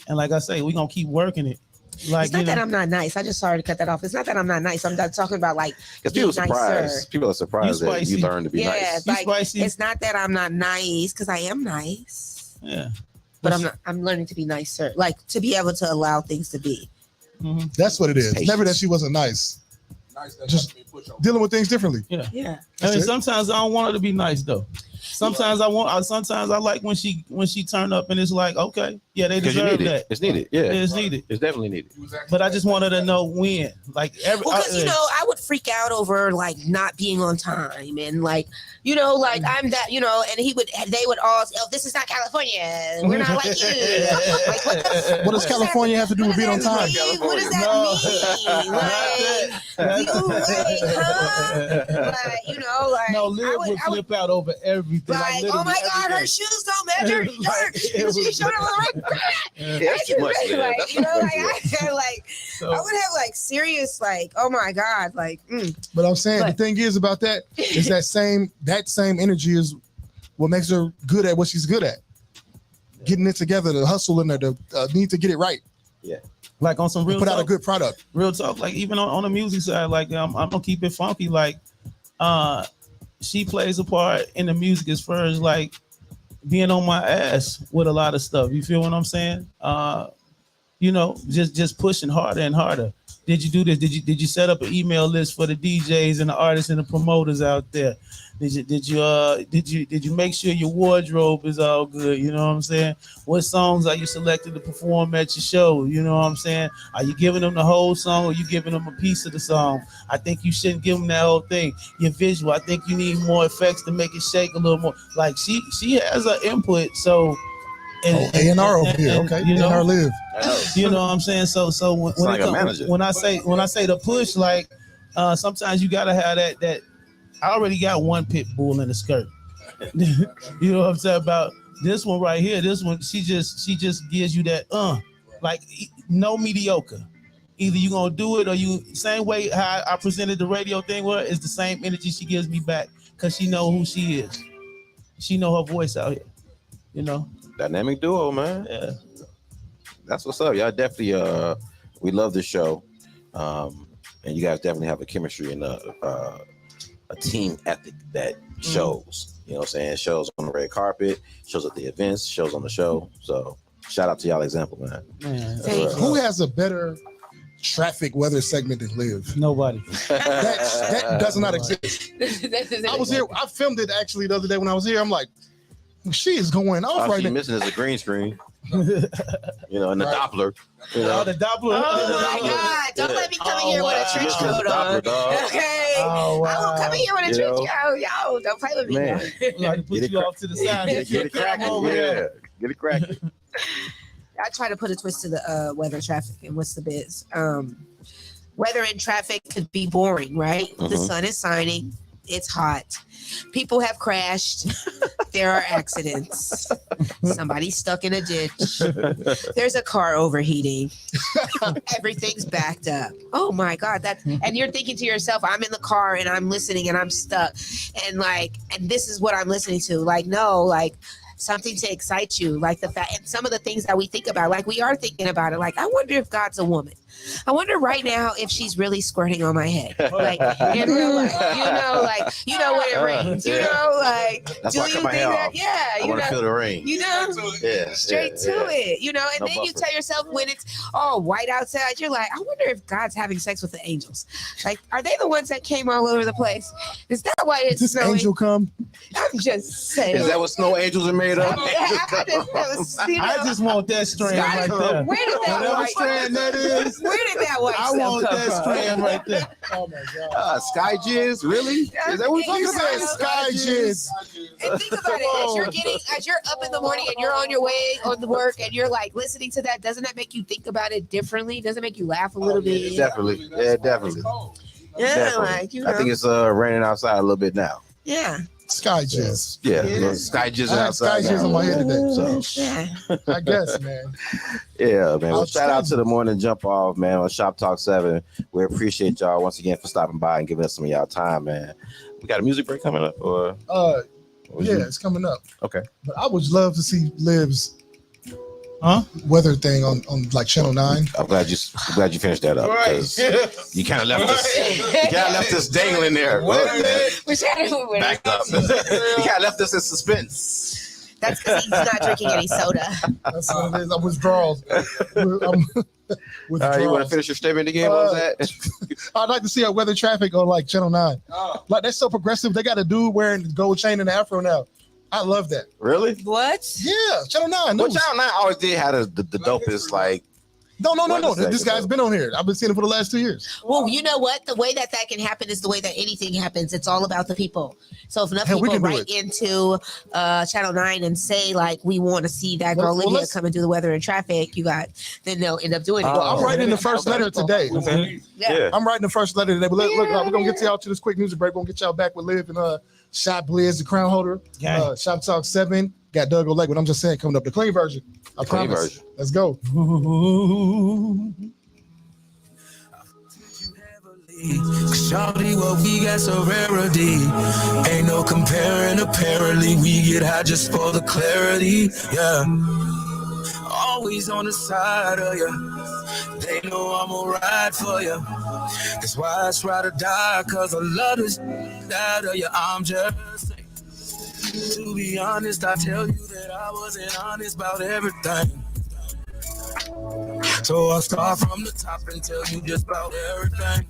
And like I say, we're gonna keep working it. Like, it's not that I'm not nice. I just sorry to cut that off. It's not that I'm not nice. I'm not talking about like because people are surprised that you learn to be nice. Like, it's not that I'm not nice, because I am nice. Yeah. But I'm learning to be nicer. Like, to be able to allow things to be. Mm-hmm. That's what it is. Patience. Never that she wasn't nice. Just dealing with things differently. Yeah. I mean, sometimes I don't want her to be nice though. Sometimes I like when she turn up and it's like, okay, yeah, they deserve that. It's needed. Yeah, it's needed. It's definitely needed. But I just wanted to know when. Like, because you know, I would freak out over like not being on time and like, you know, like I'm that, you know, and they would all say, oh, this is not California. We're not like you. Like, what does California have to do with being on time? What does that mean? Like, like, you know, like, no, Liv would flip out over everything. Like, oh my God, her shoes don't measure. She showed up on the right. Like, you know, like I would have like serious, like, oh my God, like. But I'm saying the thing is about that is that same energy is what makes her good at what she's good at. Getting it together, the hustle and the need to get it right. Yeah. Like on some real put talk, out a good product. Real talk, like even on the music side, like I'm gonna keep it funky. Like she plays a part in the music as far as like being on my ass with a lot of stuff. You feel what I'm saying? You know, just pushing harder and harder. Did you do this? Did you set up an email list for the DJs and the artists and the promoters out there? Did you make sure your wardrobe is all good? You know what I'm saying? What songs are you selected to perform at your show? You know what I'm saying? Are you giving them the whole song or you giving them a piece of the song? I think you shouldn't give them that whole thing. Your visual, I think you need more effects to make it shake a little more. Like she has an input, so. A&R over here, okay. You know, A&R live. You know what I'm saying? So when I say the push, like sometimes you gotta have that. I already got one pit bull in the skirt. You know what I'm saying about this one right here? This one, she just gives you that like no mediocre. Either you gonna do it or you same way how I presented the radio thing with her is the same energy she gives me back because she know who she is. She know her voice out here. You know. Dynamic duo, man. Yeah. That's what's up. Y'all definitely we love this show. And you guys definitely have a chemistry and a team ethic that shows. You know what I'm saying? Shows on the red carpet, shows at the events, shows on the show. So shout out to y'all example, man. Who has a better traffic weather segment than Live? Nobody. That does not exist. I was here. I filmed it actually the other day when I was here. I'm like, she is going off right now. Missing is a green screen. You know, and the Doppler. You know? The Doppler. Oh my God! Don't let me come in here with a trench coat on. Okay. Oh, wow. I won't come in here with a trench coat. Yo, don't play with me. Man. Like put you off to the side. Get it cracking. Yeah. Get it cracking. I try to put a twist to the weather, traffic, and what's the biz. Weather and traffic could be boring, right? The sun is shining. It's hot. People have crashed. There are accidents. Somebody's stuck in a ditch. There's a car overheating. Everything's backed up. Oh my God. And you're thinking to yourself, I'm in the car and I'm listening and I'm stuck. And this is what I'm listening to. Like, no, like something to excite you. Like the fact, and some of the things that we think about, like we are thinking about it. Like, I wonder if God's a woman. I wonder right now if she's really squirting on my head. Like in real life, you know when it rains, you know, like that's do why I you cut my think hair that? off. Yeah, I want to feel the rain. You know, straight to it. You know, and No then you buffer. tell yourself when it's all white outside, you're like, I wonder if God's having sex with the angels. Like, are they the ones that came all over the place? Is that why it's This snowing? angel come? I'm just saying. Is that what snow angels are made of? I just want that strand right there. Where did that Whatever white strand that is, Where did that white I stuff want come that from? strand right there. Oh my God. Sky jizz, really? Is that what You you're said saying? sky jizz. And think about it, as you're up in the morning and you're on your way on the work and you're like listening to that, doesn't that make you think about it differently? Doesn't it make you laugh a little bit? Definitely. Yeah, definitely. Yeah, Definitely. like you know. I think it's raining outside a little bit now. Yeah. Sky jizz. Yeah. Sky jizz I had outside. sky jizz now. on my head today. So Yeah. I guess, man. yeah, man. Well, I'll shout out tell to the morning jump off, man, on Shop Talk 7. We appreciate y'all once again for stopping by and giving us some of y'all time, man. We got a music break coming up, or Yeah, it's coming up. Okay. But I would love to see Liv's Huh? weather thing on like Channel 9. I'm glad you finished that up. Right. 'Cause you kind of left us dangling there. Back up. You kind of left us in suspense. That's because he's not drinking any soda. That's what it is. I'm withdrawals. You want to finish your statement again? What was that? I'd like to see a weather traffic on like Channel 9. Like that's so progressive. They got a dude wearing the gold chain and the afro now. I love that. Really? What? Yeah, Channel 9. Well, news. Channel 9 always did have the dopest, like, No. Weather This guy's segment. been on here. I've been seeing it for the last 2 years. Well, you know what? The way that can happen is the way that anything happens. It's all about the people. So if enough Hell, we people can do write into Channel 9 and say, like, we want to see that girl Well, Olivia let's- come and do the weather and traffic, then they'll end up doing it. Well, I'm writing the first letter today. Yeah. I'm writing the first letter today. But look, we're going to get y'all to this quick music break. We're going to get y'all back with Liv and Shop BLIZZ, the crown holder. Yeah. Shop Talk 7. Got Doug O'Lake, but I'm just saying, coming up the clean version. I Clean promise. version. Let's go. Shawty, what we got so rarity. Ain't no comparing, apparently. We get high just for the clarity. Yeah. Always on the side of you. They know I'ma ride for you. That's why it's ride or die. Cause I love this out of you. I'm just saying. To be honest, I tell you that I wasn't honest about everything. So I'll start from the top and tell you just about everything.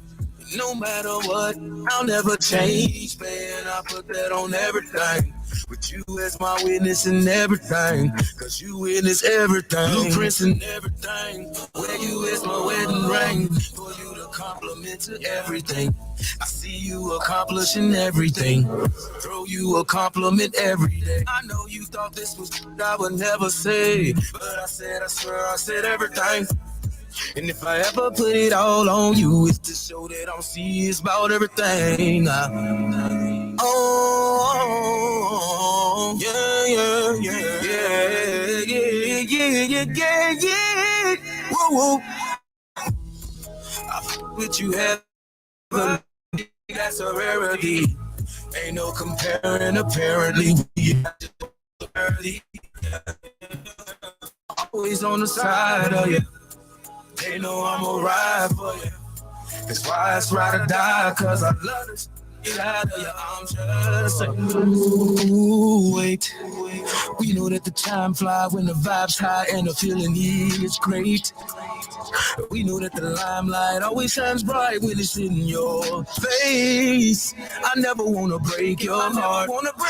No matter what, I'll never change, man. I put that on everything. With you as my witness and everything. Cause you witness everything. Blueprints and everything. Where you is my wedding ring. For you to compliment to everything. I see you accomplishing everything. Throw you a compliment every day. I know you thought this was I would never say. But I swear I said everything. And if I ever put it all on you, it's to show that I'm serious about everything. Oh, yeah. Whoa. I fuck with you heaven, that's a rarity. Ain't no comparing, apparently. Always on the side of you. They know I'ma ride for you. That's why it's ride or die, cause I love this. Get out of your arms, just saying. Ooh, wait. We know that the time flies when the vibe's high and the feeling is great. We know that the limelight always shines bright when it's in your face. I never wanna break your heart.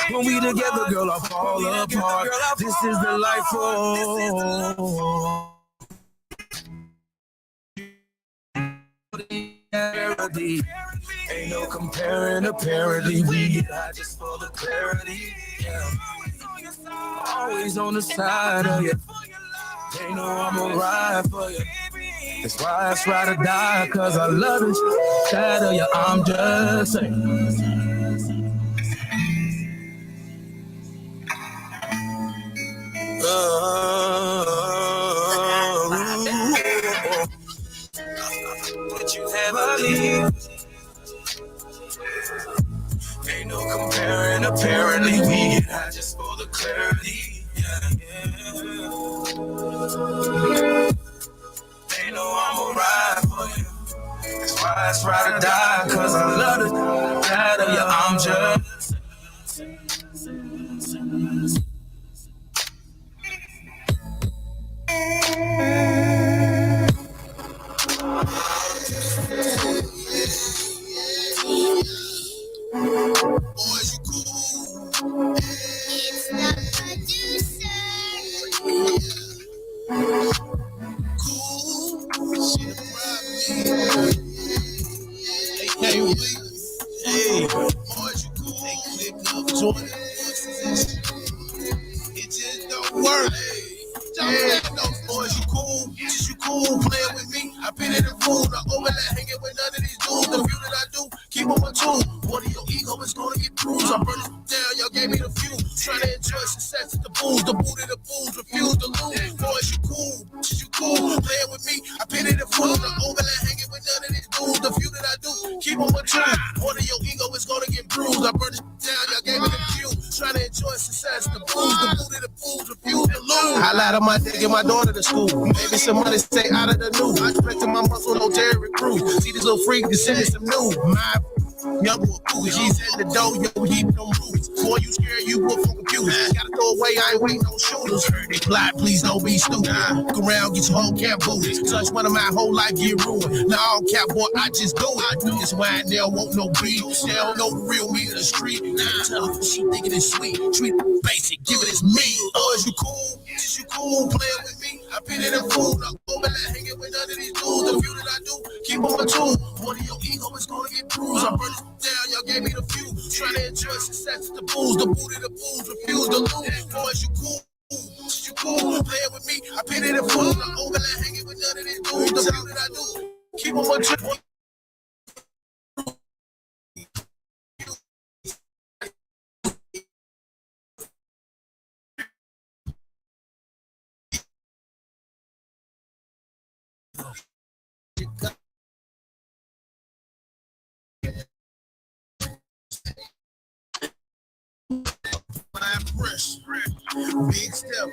When we together, girl, I fall apart. This is the life for. Ain't no comparing, apparently. We get high just for the clarity. Yeah. Always on the side of you. They know I'ma ride for you. That's why it's ride or die, cause I love this side of you. I'm just saying. But you never leave. Ain't no comparing, apparently. We get high just for the clarity. Yeah. They know I'ma ride for you. That's why it's ride or die, cause I love it. Side of you, I'm just. Boys, you cool. It's the producer. Cool. Shit, hey, boys, you cool. They click up, join it. It just don't work. Those boys, you cool. Just you cool playing with me. I been in the food. I overlap hanging with none of these dudes. The view that I do, keep on my tool. One of your ego is gonna get bruised. I burn it down, y'all gave me the fuel. Trying to enjoy success at the booze. The booty, the booze, refuse to lose. Boys, you cool. Just you cool playing with me. I been in the food. I overlap hanging with none of these dudes. The view that I do, keep on my tool. One of your ego is gonna get bruised. I burn it down, y'all gave me the fuel. Trying to enjoy success at the booze. The booty, the booze, refuse to lose. Highlight on my day, get my daughter to school. Maybe some money stay out of the news. I expected my muscle, no Terry Crews. See this little freak, just send me some news. My young boy, she's at the door, yo, he don't move. Boy, you scared, you wolf on computers. Gotta throw away, I ain't waiting on shooters. They fly, please don't be stupid. Look around, get your whole camp booted. Touch one of my whole life, get ruined. Now, all cap, boy, I just do it. This wine, they don't want no beat. They don't know the real me of the street. Tell her, she thinking it's sweet. Treat it basic, give it its meat. Boys, you cool? Is you cool playing with me? I been in the food, I'm over there hanging with none of these dudes. The view that I do, keep on my tool. One of your ego is gonna get bruised. I burn it down, y'all gave me the few. Trying to enjoy success at the booze. The booty, the booze, refuse to lose. Boys, you cool? Is you cool playing with me? I been in the food, I'm over there hanging with none of these dudes. The view that I do, keep on my tool. Big step.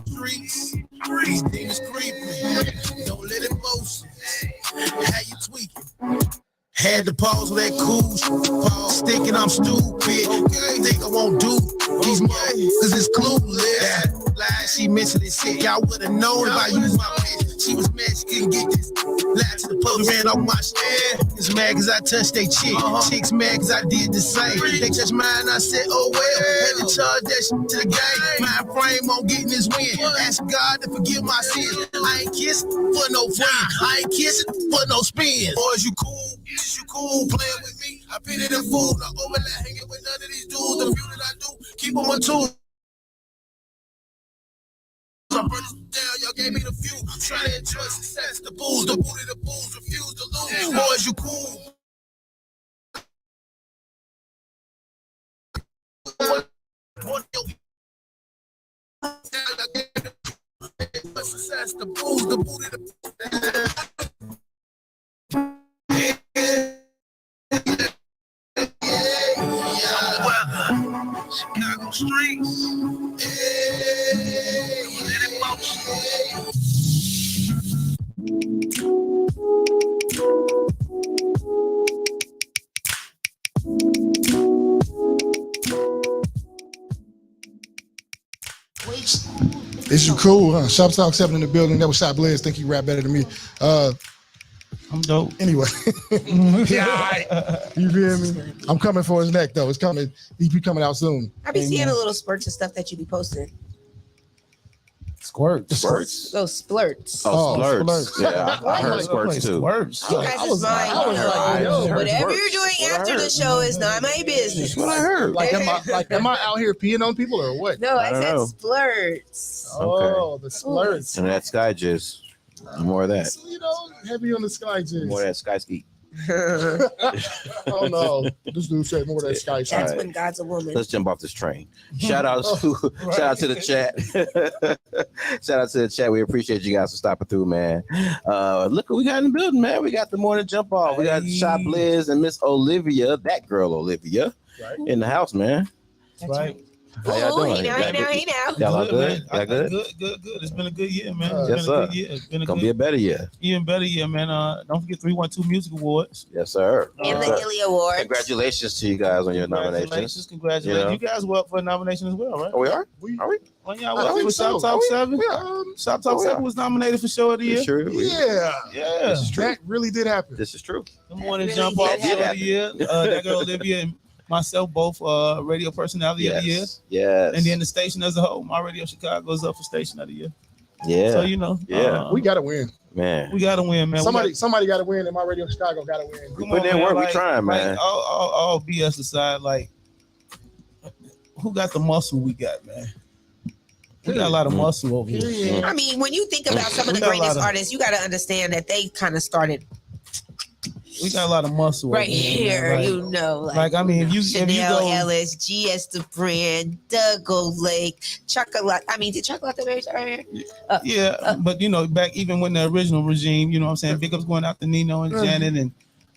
Streets, these demons creeping. Don't let it motion. How you tweaking? Had to pause with that cool lose. Pause, thinking I'm stupid. Think I won't do these cause it's clueless. Lie, she mentally sick. Y'all would have known if I used my bitch. She was mad she couldn't get this. Lied to the public, ran off my stand. It's mad cause I touched they chick. Chicks mad cause I did the same. They touched mine, I said, oh well. Had to charge that shit to the game. Mind frame on getting this win. Ask God to forgive my sins. I ain't kissing for no friend. I ain't kissing for no spin. Boys, you cool? Is you cool playing with me? I pity the fool. Not overlap hanging with none of these dudes. The few that I do, keep on my tools. I burn this down, y'all gave me the few. Trying to enjoy success. The booze, the booty, the booze, refuse to lose. Boys, you cool? Success, the booze, the booty, the Chicago streets. Is you cool, huh? Shoptalk 7 in the building. That was Shop BLIZZ. Think he rap better than me. I'm dope. Anyway, you feel me? I'm coming for his neck though. It's coming. He be coming out soon. I be seeing the little spurts of stuff that you be posting. Squirts. Those splurts. Oh, splurts. splurts. Yeah, I heard squirts too. Squirts. You guys is mine. Whatever you're doing What I after heard. the show is not my business. That's what I heard. Am I out here peeing on people or what? No, I don't said know. splurts. Oh, the splurts. And that sky jizz. More of that. You know, heavy on the sky jizz. More of that sky ski. Oh no, this dude said more of that sky shit. That's when God's a woman. Let's jump off this train. Shout out to the chat. Shout out to the chat. We appreciate you guys for stopping through, man. Look what we got in the building, man. We got the morning jump off. We got Shop BLIZZ and Miss Olivia, that girl Olivia, in the house, man. That's right. How y'all doing? He now. Y'all all good? Man. Y'all good? Good. It's been a good year, man. Yes, sir. It's been a Gonna good be a better year. even better year, man. Don't forget 312 Music Awards. Yes, sir. And Yes, the sir. Illy Awards. Congratulations to you guys on your nominations. Congratulations. Yeah. You guys were up for a nomination as well, right? Oh, we are? Are we? Oh, yeah, I well, think was so. Shop Talk 7? Yeah. Shop Talk 7 was nominated for Show of the Year. It's true. Yeah, Yeah. This is true. that really did happen. This is true. The morning Really jump did off Show of the happen. Year. That girl Olivia and myself both radio personality of the year. Yes. And then the station as a whole, my Radio Chicago is up for station of the year. Yeah. So, you know, Yeah. We gotta win. Man. we got to win, man. Somebody gotta win, and my Radio Chicago gotta win. We put in work. We trying, man. All BS aside, like, who got the muscle we got, man? We got a lot of muscle over here. I mean, when you think about some of We the got a lot greatest of- artists, you got to understand that they kind of started We got a lot of muscle right over here, here, man. you know, Like, I mean, if you Chanel go, Ellis, G.S. the Brand, Doug Lake, Chocolate. I mean, did Chocolate right here? yeah, but you know, back even when the original regime, you know what I'm saying? Big ups going out to Nino and Janet and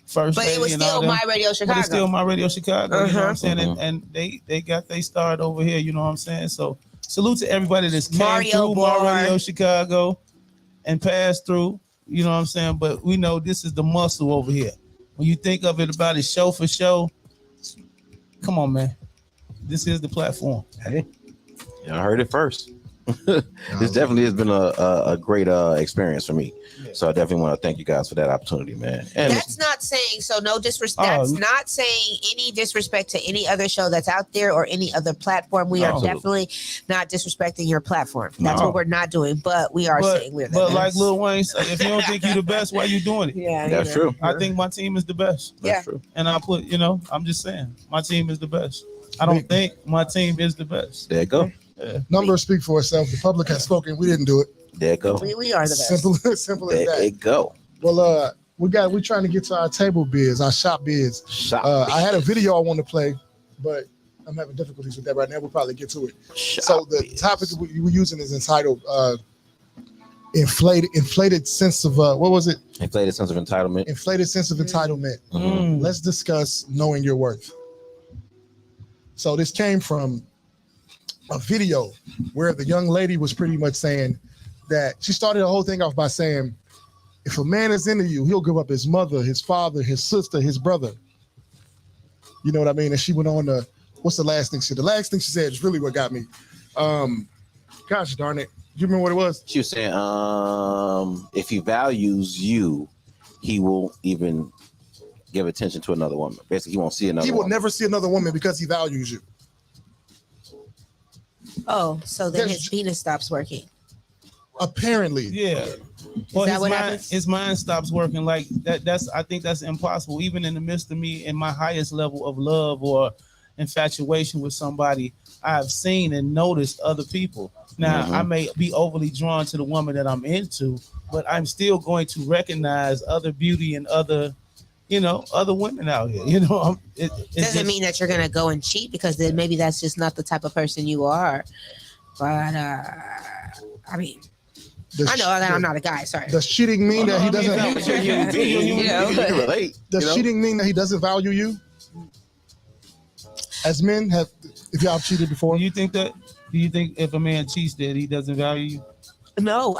First But Lady it was and still all them. My Radio But Chicago. it's still My Radio Chicago, you know what I'm saying? Uh-huh. And they got they start over here, you know what I'm saying? So salute to everybody that's came Mario through Bar. My Radio Chicago and passed through, you know what I'm saying? But we know this is the muscle over here. When you think of it about it show for show, come on, man. This is the platform. Hey, y'all heard it first. This definitely has been a great experience for me. So I definitely want to thank you guys for that opportunity, man. And That's not saying so. No disrespect. That's not saying any disrespect to any other show that's out there or any other platform. We are Absolutely. definitely not disrespecting your platform. That's No. what we're not doing. But we are saying we're the But best. like Lil Wayne said, if you don't think you're the best, why you doing it? Yeah, that's you know. true. I think my team is the best. Yeah. That's true. And I put, you know, I'm just saying, my team is the best. I don't think my team is the best. There you go. Numbers speak for itself. The public has spoken. We didn't do it. There you go. We are the best. Simple as There you that. go. Well, we're trying to get to our table biz, our shop biz. Shop. I had a video I want to play, but I'm having difficulties with that right now. We'll probably get to it. Shop So the biz. topic we're using is entitled inflated sense of what was it? Inflated sense of entitlement. Inflated sense of entitlement. Mm. Let's discuss knowing your worth. So this came from a video where the young lady was pretty much saying that she started the whole thing off by saying, if a man is into you, he'll give up his mother, his father, his sister, his brother. You know what I mean? And she went on to, what's the last thing she said? The last thing she said is really what got me. Gosh darn it. Do you remember what it was? She was saying, if he values you, he will even give attention to another woman. Basically, he won't see another woman. He will never see another woman because he values you. Oh, so then his penis stops working. Apparently. Yeah. Well, that what happens? His mind stops working like that. I think that's impossible. Even in the midst of me in my highest level of love or infatuation with somebody, I've seen and noticed other people. Now, I may be overly drawn to the woman that I'm into, but I'm still going to recognize other beauty and other women out here. It doesn't mean that you're gonna go and cheat, because then maybe that's just not the type of person you are. But I mean, I know that I'm not a guy. Sorry. Does cheating mean that he doesn't? You can relate. Does cheating mean that he doesn't value you? As men, if y'all cheated before, do you think if a man cheats that he doesn't value you? No,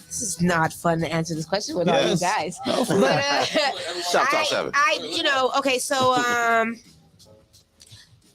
this is not fun to answer this question with all you guys. No, but Shoptalk 7. Okay, so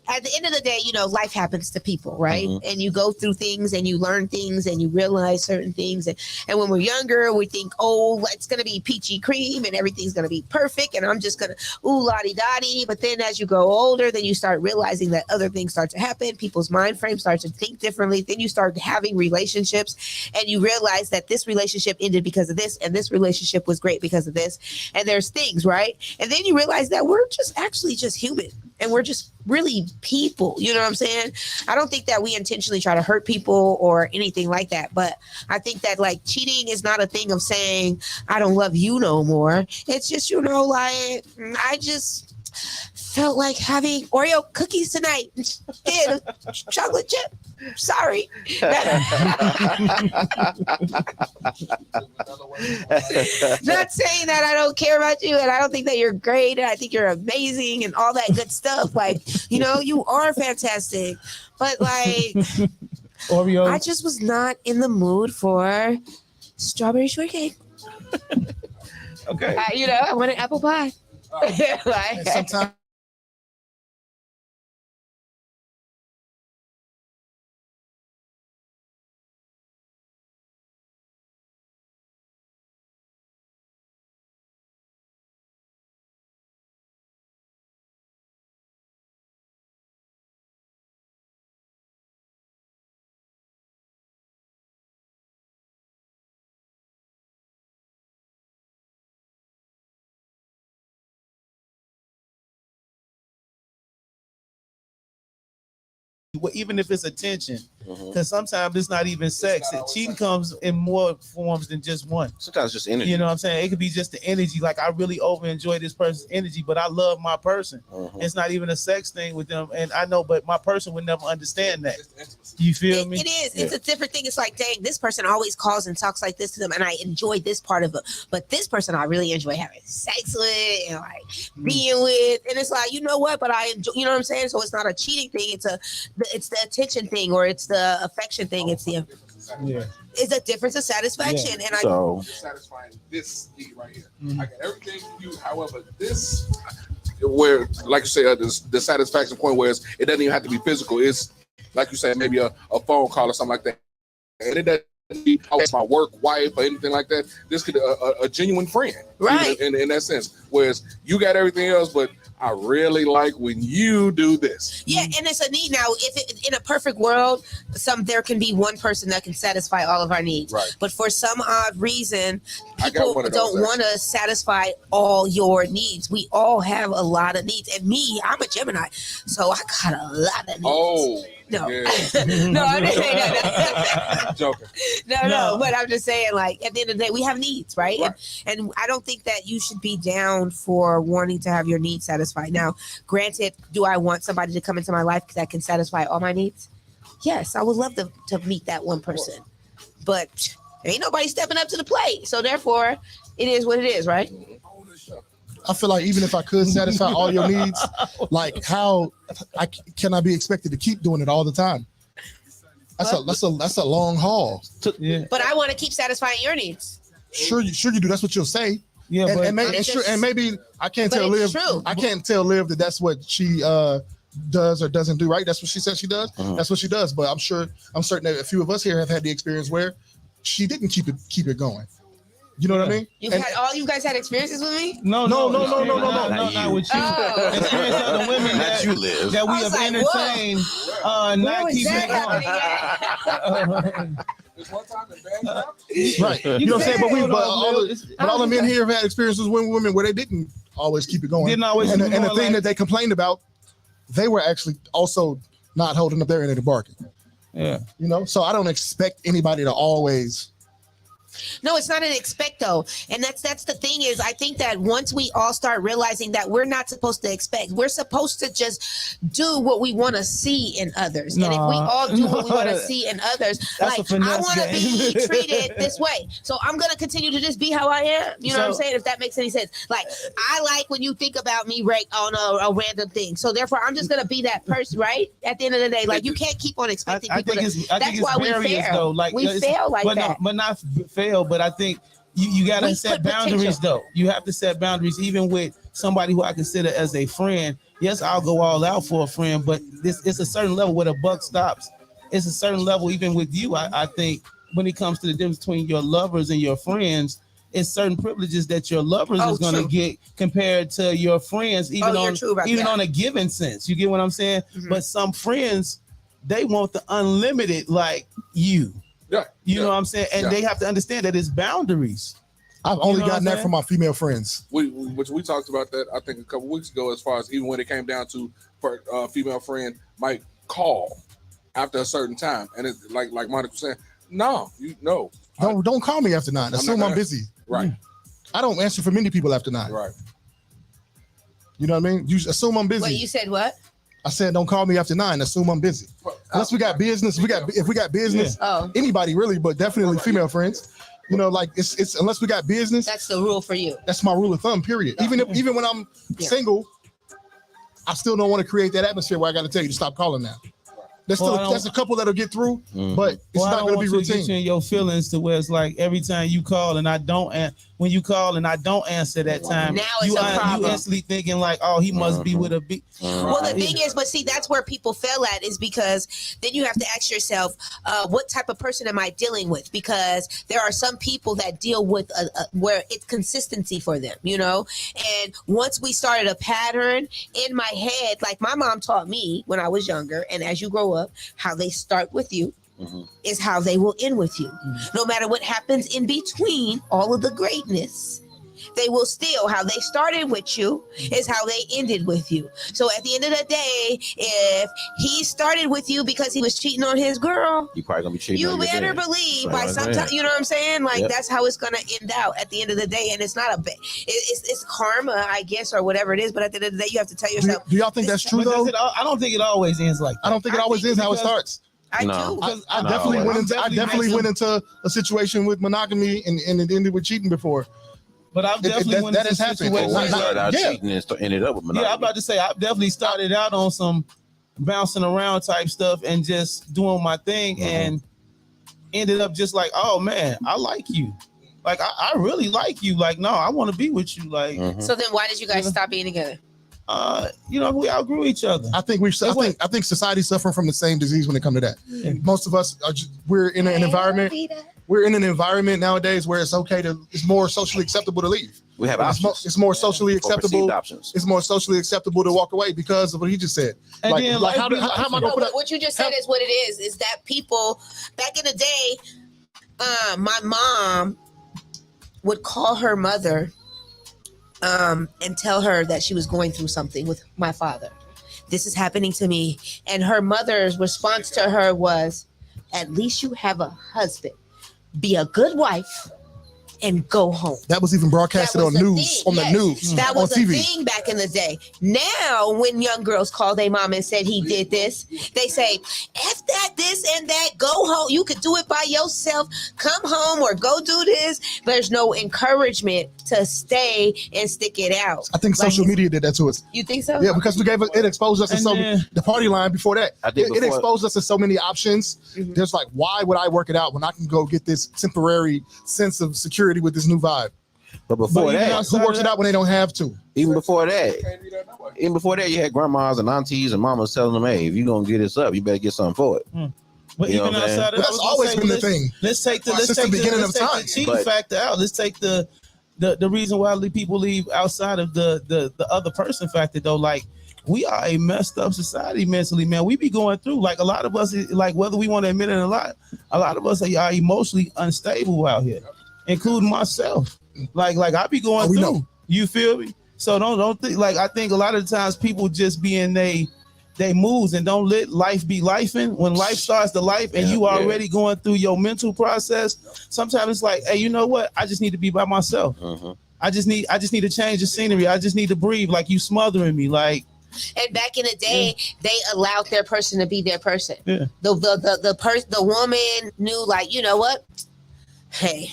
at the end of the day, life happens to people, right? And you go through things and you learn things and you realize certain things. And when we're younger, we think, oh, it's going to be peachy cream and everything's going to be perfect. And I'm just going to, ooh, la-di-da-di. But then as you grow older, then you start realizing that other things start to happen. People's mind frame starts to think differently. Then you start having relationships and you realize that this relationship ended because of this. And this relationship was great because of this. And there's things, right? And then you realize that we're just actually just human. And we're just really people, you know what I'm saying? I don't think that we intentionally try to hurt people or anything like that. But I think that like cheating is not a thing of saying, I don't love you no more. It's just, I just felt like having Oreo cookies tonight and chocolate chip. Sorry. Not saying that I don't care about you and I don't think that you're great and I think you're amazing and all that good stuff. Like, you are fantastic. But like, Oreo. I just was not in the mood for strawberry shortcake. Okay. I wanted apple pie. And sometimes even if it's attention, because sometimes it's not even sex. Cheating comes in more forms than just one. Sometimes it's just energy. You know what I'm saying? It could be just the energy. Like, I really over enjoy this person's energy, but I love my person. It's not even a sex thing with them. And I know, but my person would never understand that. You feel me? It is. Yeah. It's a different thing. It's like, dang, this person always calls and talks like this to them, and I enjoy this part of it. But this person I really enjoy having sex with and like being with. And it's like, you know what? But I enjoy, you know what I'm saying? So it's not a cheating thing. It's the attention thing, or it's the affection thing. It's a difference of satisfaction. And satisfying this need right here. I got everything for you. However, this where, like you say, the satisfaction point where it doesn't even have to be physical. It's like you said, maybe a phone call or something like that. And it doesn't be, oh, it's my work wife or anything like that. This could be a genuine friend, right? In that sense, whereas you got everything else, but I really like when you do this. Yeah, and it's a need. Now, if in a perfect world, there can be one person that can satisfy all of our needs. Right. But for some odd reason, people don't want to satisfy all your needs. We all have a lot of needs. And me, I'm a Gemini, so I got a lot of needs. Oh. No. Yeah. No, I didn't say that. Joking. No, but I'm just saying, like, at the end of the day, we have needs, right? And I don't think that you should be down for wanting to have your needs satisfied. Now, granted, do I want somebody to come into my life that can satisfy all my needs? Yes, I would love to meet that one person. But ain't nobody stepping up to the plate. So therefore, it is what it is, right? I feel like even if I could satisfy all your needs, like how can I be expected to keep doing it all the time? That's a long haul. But I want to keep satisfying your needs. Sure you do. That's what you'll say. Yeah, and, but and maybe I can't But tell it's Liv. true. I can't tell Liv that that's what she does or doesn't do. Right? That's what she says she does. That's what she does. But I'm certain that a few of us here have had the experience where she didn't keep it going. You know what I mean? You guys had experiences with me? no, not with you. Oh. Experience of the women That you live. that we I have was like, entertained, Where not was keeping that it going. happening at? Right. You know what I'm saying? But all the men like- here have had experiences with women where they didn't always keep it going. Didn't always and keep it the going, thing like- that they complained about, they were actually also not holding up their end of the bargain. Yeah. You know, so I don't expect anybody to always. No, it's not an expect though. And that's the thing is I think that once we all start realizing that we're not supposed to expect, we're supposed to just do what we want to see in others. And if we all do what we want to see in others, That's like a I finesse want to be game. treated this way. So I'm going to continue to just be how I am. You know what I'm saying? If that makes any sense. Like I like when you think about me right on a random thing. So therefore I'm just going to be that person, right? At the end of the day, like you can't keep on expecting people to. That's why we fail. Though. Like we fail like that. But not fail, but I think you got to set boundaries though. You have to set boundaries even with somebody who I consider as a friend. Yes, I'll go all out for a friend, but it's a certain level where the buck stops. It's a certain level even with you. I think when it comes to the difference between your lovers and your friends, it's certain privileges that your lovers is going to get compared to your friends, even on a given sense. You get what I'm saying? Mm-hmm. But some friends, they want the unlimited like you. Yeah, you know what I'm saying? And they have to understand that it's boundaries. I've only gotten that from my female friends. We talked about that, I think, a couple weeks ago, as far as even when it came down to female friend might call after a certain time. And it's like Monica was saying, Don't call me after 9. Assume I'm busy. Right. I don't answer for many people after 9. Right. You know what I mean? You assume I'm busy. Wait, you said what? I said, don't call me after 9. Assume I'm busy. Unless we got business, if we got business, anybody really, but definitely female friends. You know, like it's unless we got business. That's the rule for you. That's my rule of thumb. Period. Even when I'm single, I still don't want to create that atmosphere where I got to tell you to stop calling now. That's a couple that'll get through, but it's not going to be routine. Get you in your feelings to where it's like every time you call and I don't, when you call and I don't answer that time, now it's a problem. You instantly thinking like, oh, he must be with a big. Well, the thing is, but see, that's where people fail at is because then you have to ask yourself, what type of person am I dealing with? Because there are some people that deal with where it's consistency for them, you know. And once we started a pattern in my head, like my mom taught me when I was younger, and as you grow up, how they start with you is how they will end with you. No matter what happens in between all of the greatness, they will still, how they started with you is how they ended with you. So at the end of the day, if he started with you because he was cheating on his girl, you probably gonna be cheating. You better believe by some time, you know what I'm saying? Like that's how it's gonna end out at the end of the day. And it's not it's karma, I guess, or whatever it is. But at the end of the day, you have to tell yourself. Do y'all think that's true though? I don't think it always ends like that. I don't think it always ends how it starts. I do. I definitely went into a situation with monogamy and it ended with cheating before. But I've definitely went into a situation where started out cheating and ended up with monogamy. Yeah, I'm about to say I've definitely started out on some bouncing around type stuff and just doing my thing and ended up just like, oh man, I like you. Like I really like you. Like, no, I want to be with you. Like, so then why did you guys stop being together? We outgrew each other. I think I think society's suffering from the same disease when it comes to that. Most of us we're in an environment. We're in an environment nowadays where it's more socially acceptable to leave. We have options. It's more socially acceptable. Options. It's more socially acceptable to walk away because of what he just said. And how am I going to put up? What you just said is what it is that people back in the day, my mom would call her mother and tell her that she was going through something with my father. This is happening to me. And her mother's response to her was, at least you have a husband. Be a good wife and go home. That was even broadcasted on news, on the news, that was on a TV. thing back in the day. Now, when young girls call their mom and said he did this, they say, F that, this and that, go home. You could do it by yourself. Come home or go do this. There's no encouragement to stay and stick it out. I think social media did that to us. You think so? Yeah, because it exposed us to the party line before that. It exposed us to so many options. There's like, why would I work it out when I can go get this temporary sense of security with this new vibe? But before even that, outside Who works of it out when they don't have to? even before that, Can't do that no way. even before that, you had grandmas and aunties and mamas telling them, "Hey, if you gonna get this up, you better get something for it." But You know even what I'm saying? outside of But that, that's always been the thing. Let's take the Since the beginning of time. cheating But- factor out. Let's take the reason why people leave outside of the other person factor though. Like, we are a messed up society mentally, man. We be going through, like, a lot of us, like, whether we want to admit it or not, a lot of us are emotionally unstable out here, including myself. Like I be going Oh, we through. know. You feel me? So don't think, like, I think a lot of the times people just be in they moves and don't let life be lifing. When life starts to life and you already going through your mental process, sometimes it's like, hey, you know what? I just need to be by myself. I just need to change the scenery. I just need to breathe. Like, you smothering me. Like, And back in the day, they allowed their person to be their person. Yeah. The woman knew, like, you know what? Hey,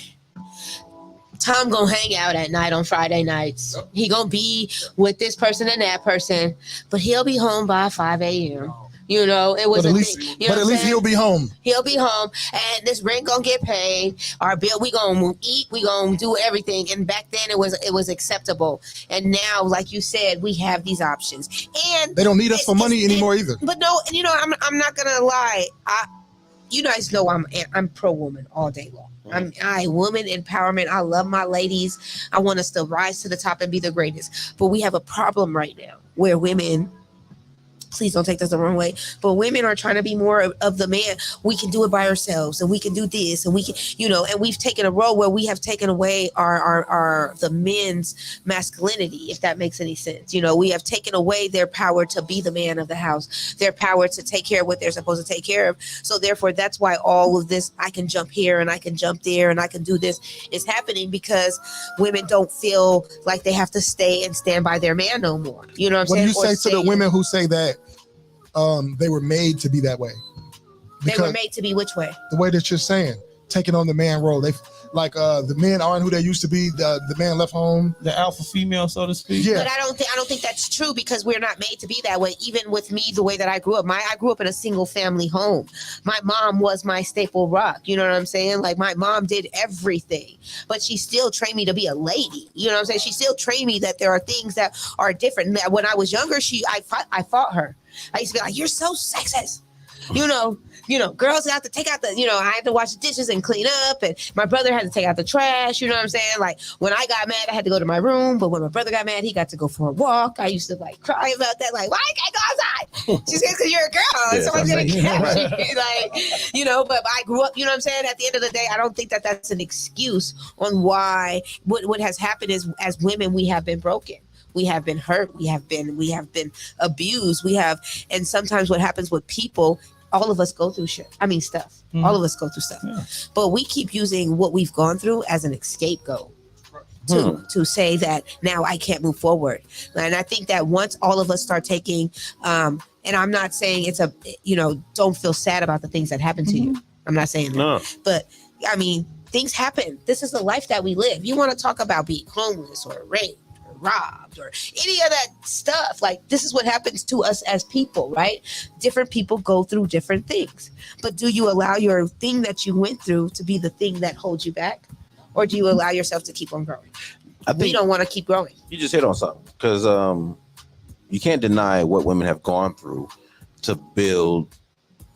Tom gonna hang out at night on Friday nights. He gonna be with this person and that person, but he'll be home by 5 a.m. You know, it was But a at least, thing. You know but at what I'm least saying? he'll be home. He'll be home, and this rent gonna get paid. Our bill, we gonna eat, we gonna do everything. And back then, it was acceptable. And now, like you said, we have these options, and They don't need us for money anymore either. But no, you know, I'm not gonna lie. You guys know I'm pro woman all day long. I woman empowerment. I love my ladies. I want us to rise to the top and be the greatest. But we have a problem right now where women, please don't take this the wrong way, but women are trying to be more of the man. We can do it by ourselves, and we can do this, and we can, you know, and we've taken a role where we have taken away our the men's masculinity, if that makes any sense. You know, we have taken away their power to be the man of the house, their power to take care of what they're supposed to take care of. So therefore, that's why all of this, I can jump here and I can jump there and I can do this, is happening, because women don't feel like they have to stay and stand by their man no more. You know what I'm What do saying? you say to the women who say that they were made to be that way? They were made to be which way? The way that you're saying, taking on the man role. They like the men aren't who they used to be. The man left home, the alpha female, so to speak. Yeah. But I don't think that's true, because we're not made to be that way. Even with me, the way that I grew up, I grew up in a single family home. My mom was my staple rock. You know what I'm saying? Like, my mom did everything, but she still trained me to be a lady. You know what I'm saying? She still trained me that there are things that are different. When I was younger, I fought her. I used to be like, "You're so sexist." You know, girls have to take out the, you know, I had to wash the dishes and clean up, and my brother had to take out the trash. You know what I'm saying? Like, when I got mad, I had to go to my room, but when my brother got mad, he got to go for a walk. I used to, like, cry about that, like, why I can't go outside? She said, because you're a girl and somebody's gonna catch you. Like, you know, but I grew up, you know what I'm saying? At the end of the day, I don't think that that's an excuse on why what has happened is, as women, we have been broken. We have been hurt. We have been abused. And sometimes what happens with people, all of us go through shit. I mean, stuff. Mhm. All of us go through stuff. Yeah. But we keep using what we've gone through as an scapegoat to say that now I can't move forward. And I think that once all of us start taking, and I'm not saying it's don't feel sad about the things that happen to you. I'm not saying that. No. But I mean, things happen. This is the life that we live. You want to talk about being homeless or raped, robbed, or any of that stuff, like, this is what happens to us as people, right? Different people go through different things, but do you allow your thing that you went through to be the thing that holds you back, or do you allow yourself to keep on growing? We don't want to keep growing. You just hit on something, because you can't deny what women have gone through to build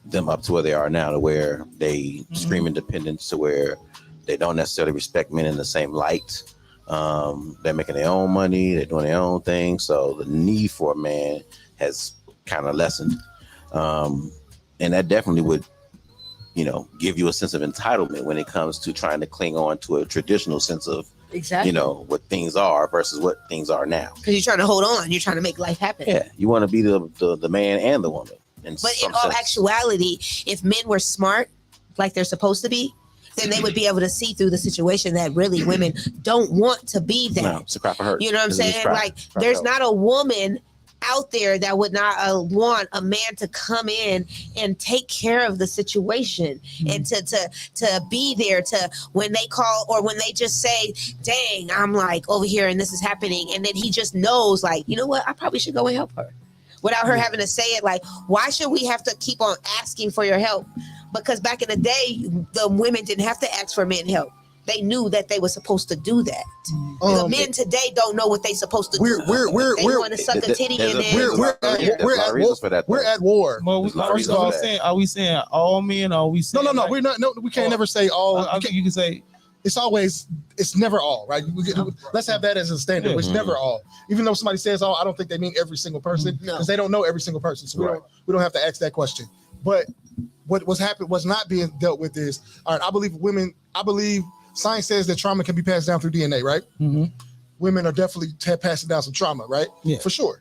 them up to where they are now, to where they scream independence, to where they don't necessarily respect men in the same light. They're making their own money, they're doing their own thing, so the need for a man has kind of lessened, and that definitely would, give you a sense of entitlement when it comes to trying to cling on to a traditional sense of what things are versus what things are now, because you're trying to hold on, you're trying to make life happen. You want to be the man and the woman, but in all actuality, if men were smart like they're supposed to be, then they would be able to see through the situation that really women don't want to be that. No, it's a crap for her. You know what I'm saying? Like, there's not a woman out there that would not want a man to come in and take care of the situation, and to be there to, when they call or when they just say, dang, I'm like over here and this is happening, and then he just knows, like, you know what, I probably should go and help her without her having to say it. Like, why should we have to keep on asking for your help? Because back in the day, the women didn't have to ask for men help. they knew that they were supposed to do that. The men today don't know what they supposed to do. They want to suck a titty and then we're at war. Well, First of all, are we saying all men? Or are we saying no, we're not. No, we can't never say all. I think you can say it's never all, right? Let's have that as a standard. It's never all. Even though somebody says all, I don't think they mean every single person because they don't know every single person. So we don't have to ask that question. But what's not being dealt with is, all right, I believe science says that trauma can be passed down through DNA, right? Mm-hmm. Women are definitely passing down some trauma, right? Yeah. For sure.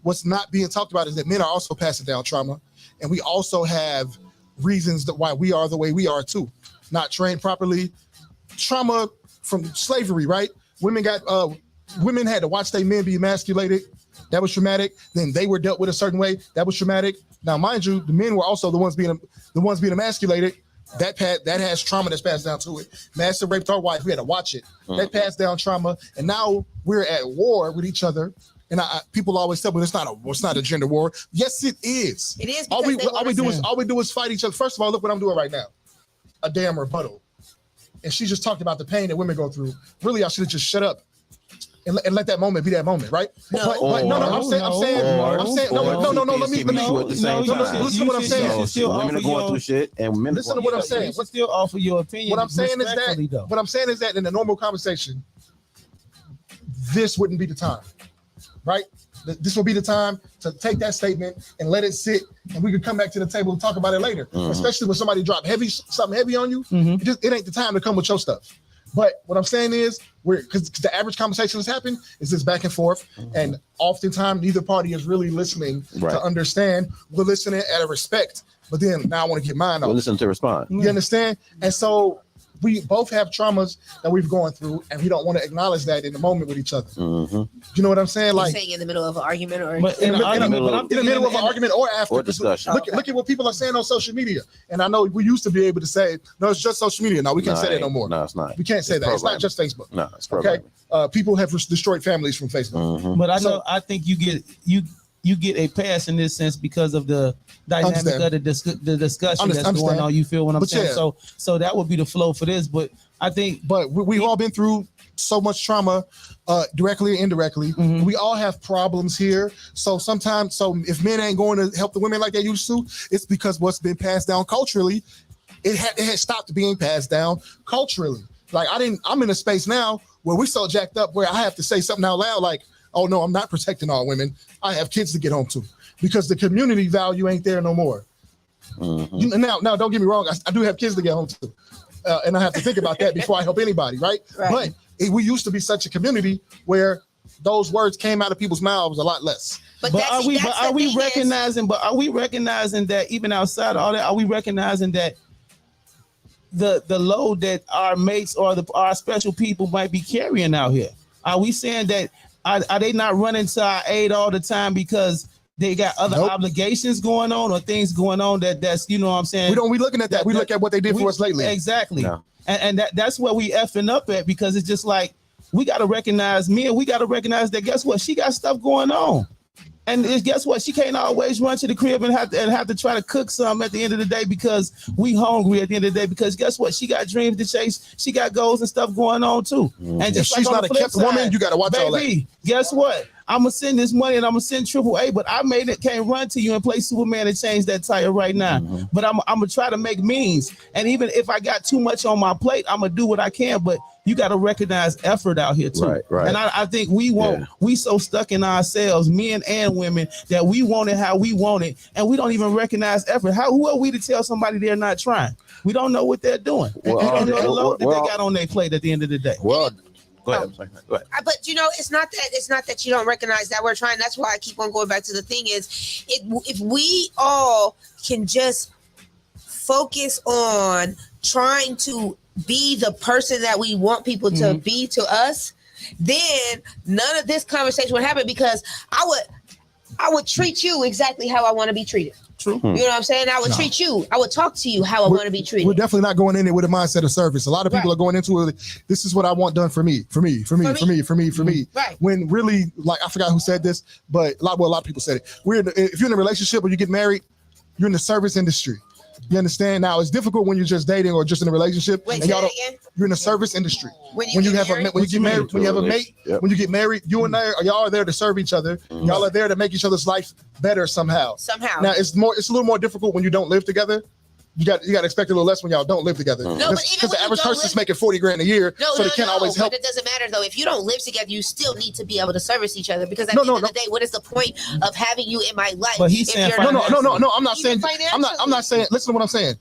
What's not being talked about is that men are also passing down trauma. And we also have reasons that why we are the way we are too. Not trained properly. Trauma from slavery, right? Women had to watch their men be emasculated. That was traumatic. Then they were dealt with a certain way. That was traumatic. Now, mind you, the men were also the ones being emasculated. That has trauma that's passed down to it. Master raped our wife. We had to watch it. That passed down trauma. And now we're at war with each other. And people always tell me it's not a gender war. Yes, it is. It is. All we do is fight each other. First of all, look what I'm doing right now. A damn rebuttal. And she just talked about the pain that women go through. Really, I should have just shut up and let that moment be that moment, right? No, I'm saying, let me listen to what I'm saying. Women are going through shit, and men listen to what I'm saying. Let's still offer your opinion. What I'm saying is that in a normal conversation, this wouldn't be the time, right? This will be the time to take that statement and let it sit, and we could come back to the table and talk about it later. Especially when somebody drop something heavy on you, it ain't the time to come with your stuff. But what I'm saying is, because the average conversation that's happened is this back and forth, and oftentimes neither party is really listening to understand. We're listening out of respect, but then now I want to get mine off. We're listening to respond. You understand? And so we both have traumas that we've gone through, and we don't want to acknowledge that in the moment with each other. You know what I'm saying? Like saying in the middle of an argument, or in the middle of an argument, or after or discussion. Look at what people are saying on social media. And I know we used to be able to say, no, it's just social media. No, we can't say that no more. No, it's not. We can't say that. It's not just Facebook. No, it's programming. Okay. People have destroyed families from Facebook. But I think you get a pass in this sense because of the dynamic of the discussion that's going on. You feel what I'm saying? Yeah. So that would be the flow for this. But I think, we've all been through so much trauma, directly or indirectly. We all have problems here. So if men ain't going to help the women like they used to, it's because what's been passed down culturally, it had stopped being passed down culturally. Like I'm in a space now where we're so jacked up where I have to say something out loud like, oh no, I'm not protecting all women. I have kids to get home to, because the community value ain't there no more. Now, don't get me wrong. I do have kids to get home to, and I have to think about that before I help anybody, right? But we used to be such a community where those words came out of people's mouths a lot less. But are we recognizing that even outside of all that, are we recognizing that the load that our mates or our special people might be carrying out here? Are we saying that? Are they not running to our aid all the time because they got other obligations going on or things going on that's, you know what I'm saying? We looking at that. We look at what they did for us lately. Exactly. No. And that's where we effing up at, because it's just like, we got to recognize that, guess what? She got stuff going on. And guess what? She can't always run to the crib and have to try to cook some at the end of the day because we hungry at the end of the day. Because guess what? She got dreams to chase. She got goals and stuff going on too. And just she's not a kept woman, you got to watch all that. Guess what? I'm gonna send this money and I'm gonna send AAA, but I can't run to you and play Superman and change that tire right now. But I'm gonna try to make means. And even if I got too much on my plate, I'm gonna do what I can. But you got to recognize effort out here too. Right. And I think we so stuck in ourselves, men and women, that we want it how we want it, and we don't even recognize effort. Who are we to tell somebody they're not trying? We don't know what they're doing. We don't know the load that they got on their plate at the end of the day. Well, go ahead. Go ahead. But it's not that you don't recognize that we're trying. That's why I keep on going back to the thing is, if we all can just focus on trying to be the person that we want people to be to us, then none of this conversation would happen, because I would treat you exactly how I want to be treated. True. You know what I'm saying? I would treat you. I would talk to you how I want to be treated. We're definitely not going in there with a mindset of service. A lot of people are going into it. This is what I want done for me. Right. When really, like, I forgot who said this, but a lot of people said it. If you're in a relationship or you get married, you're in the service industry. You understand? Now it's difficult when you're just dating or just in a relationship. Wait, and say y'all that don't, again? you're in the service industry. When When you get have married? a when you get married, when you have a mate, Yep. when you get married, you and y'all are there to serve each other. Y'all are there to make each other's life better somehow. Somehow. Now it's a little more difficult when you don't live together. You got to expect a little less when y'all don't live together. No, but even Because when the you average don't person's live- making 40 grand a year, No, so they can't always help. But it doesn't matter though. If you don't live together, you still need to be able to service each other. Because at No, the end no, of the day, what is the point of having you in my life? But he's if saying you're No, not- no. I'm not Even saying. I'm not saying. Listen to what I'm saying.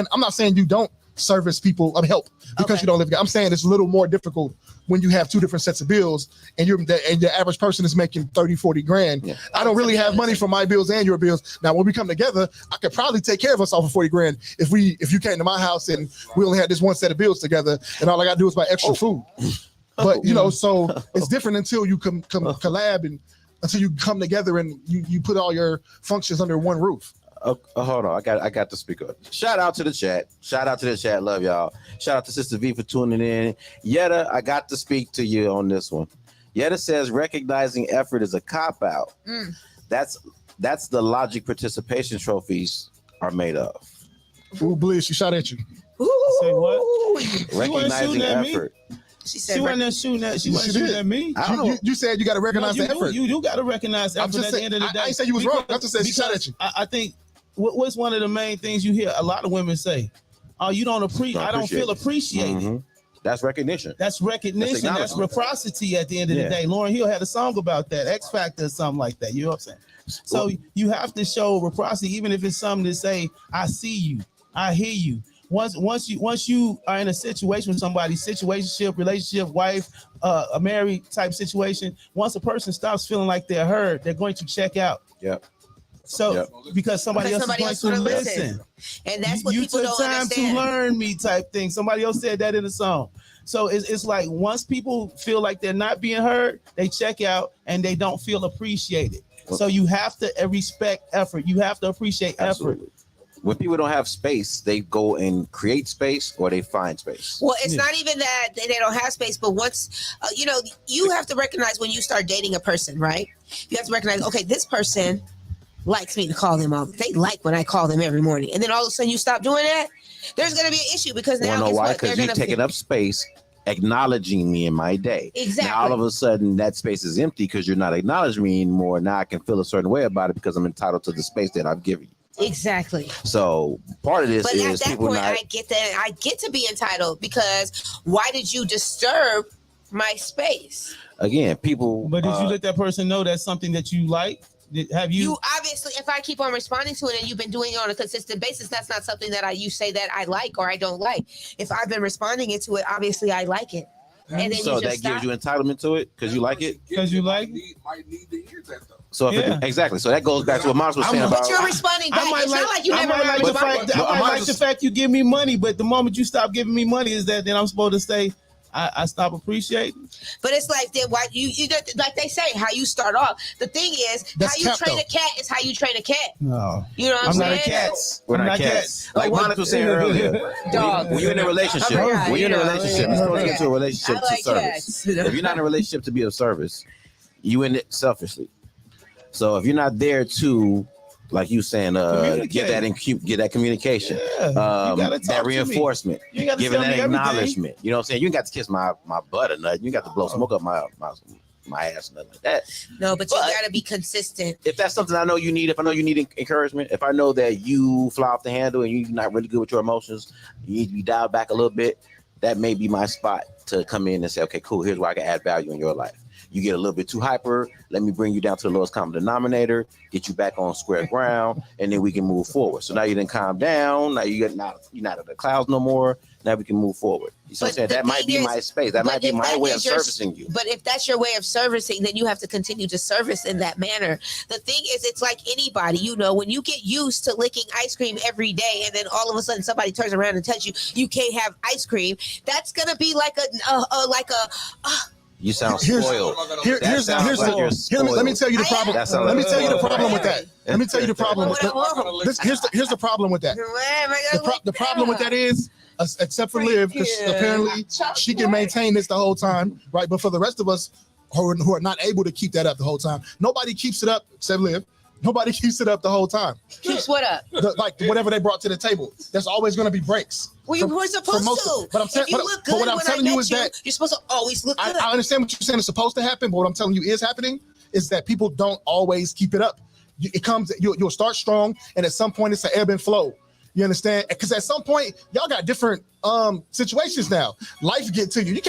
I'm not saying you don't service people. Help because Okay. you don't live together. I'm saying it's a little more difficult when you have two different sets of bills and the average person is making 30, 40 grand. Yeah. I don't really have money for my bills and your bills. Now, when we come together, I could probably take care of us off of 40 grand if you came to my house and we only had this one set of bills together and all I gotta do is buy extra food. But so it's different until you come collab and until you come together and you put all your functions under one roof. Hold on, I got to speak up. Shout out to the chat. Love y'all. Shout out to Sister V for tuning in. Yetta, I got to speak to you on this one. Yetta says recognizing effort is a cop out. That's the logic participation trophies are made of. Ooh, BLIZZ, she shot at you. Say what? Recognizing shooting at me? effort. She She said, wasn't shooting at. She wasn't shooting did. at me. I don't know. You said you got to recognize you the effort. You got to recognize I'm effort just at the saying, end of the day. I ain't say you was wrong. I just said she shot at you. I think what's one of the main things you hear a lot of women say? Oh, you don't appreciate. I don't feel appreciated. Mhm. That's recognition. That's recognition. That's reciprocity at the end of the day. Lauryn Hill had a song about that, X Factor or something like that. You know what I'm saying? So you have to show reciprocity, even if it's something to say, I see you, I hear you. Once you are in a situation with somebody, situationship, relationship, wife, a married type situation, once a person stops feeling like they're heard, they're going to check out. Yep. So because somebody else is going to listen. And that's what you people took don't time understand. to learn me type thing. Somebody else said that in the song. So it's like once people feel like they're not being heard, they check out and they don't feel appreciated. So you have to respect effort. You have to appreciate effort. When people don't have space, they go and create space or they find space. Well, it's not even that they don't have space, but once, you have to recognize when you start dating a person, right? You have to recognize, okay, this person likes me to call them all. They like when I call them every morning. And then all of a sudden you stop doing that, there's going to be an issue because now know why? Because you're taking up space, acknowledging me in my day. Exactly. Now all of a sudden that space is empty because you're not acknowledging me anymore. Now I can feel a certain way about it because I'm entitled to the space that I've given you. Exactly. So part of this but is at that people point, not. I get that. I get to be entitled because why did you disturb my space? Again, people. But did you let that person know that's something that you like? Have you? You obviously, if I keep on responding to it and you've been doing it on a consistent basis, that's not something that you say that I like or I don't like. If I've been responding to it, obviously I like it. And then so you that just gives stop. you entitlement to it because you like it. Because you like it. Might need to hear that though. So if exactly. So that goes back to what Mars was saying about. But you're responding back. It's not like you never responded. I might like the fact you give me money, but the moment you stop giving me money, is that then I'm supposed to say I stop appreciating? But it's like then why you like they say how you start off. The thing is That's how you cap, train though. a cat is how you train a cat. No, You know what I'm I'm saying? not a cat. We're I'm not cats. Like Monica was saying earlier. Dog. When you're in a relationship, Yeah, when you're in a you know, relationship, you're supposed to get into a relationship I to like service. cats. If you're not in a relationship to be of service, you in it selfishly. So if you're not there to, like you saying, get that communication, Yeah, you gotta talk that to me. reinforcement, You gotta giving tell that me everything. acknowledgement. You know what I'm saying? You ain't got to kiss my butt or nothing. You got to blow smoke up my ass or nothing like that. No, but you gotta be consistent. If that's something I know you need, if I know you need encouragement, if I know that you fly off the handle and you're not really good with your emotions, you need to be dialed back a little bit, that may be my spot to come in and say, okay, cool, here's where I can add value in your life. You get a little bit too hyper, let me bring you down to the lowest common denominator, get you back on square ground, and then we can move forward. So now you didn't calm down, now you're not in the clouds no more, now we can move forward. You see what I'm saying? That might be my space. That might be my way of servicing you. But if that's your way of servicing, then you have to continue to service in that manner. The thing is, it's like anybody, when you get used to licking ice cream every day, and then all of a sudden somebody turns around and tells you you can't have ice cream, that's gonna be like You sound Here's- spoiled. Let me tell you the problem. Let me tell you the problem with that. Let me tell you the problem with that. Here's the problem with that. The problem with that is, except for Liv, because apparently she can maintain this the whole time, right? But for the rest of us who are not able to keep that up the whole time, nobody keeps it up except Liv. Nobody keeps it up the whole time. Keeps what up? Like whatever they brought to the table. There's always going to be breaks. Well, you were supposed to. But I'm if you look good what I'm when telling I you met is that you're supposed to always look good. I understand what you're saying is supposed to happen, but what I'm telling you is happening is that people don't always keep it up. It comes, you'll start strong, and at some point it's an ebb and flow. You understand? Because at some point, y'all got different situations now. Life get to you.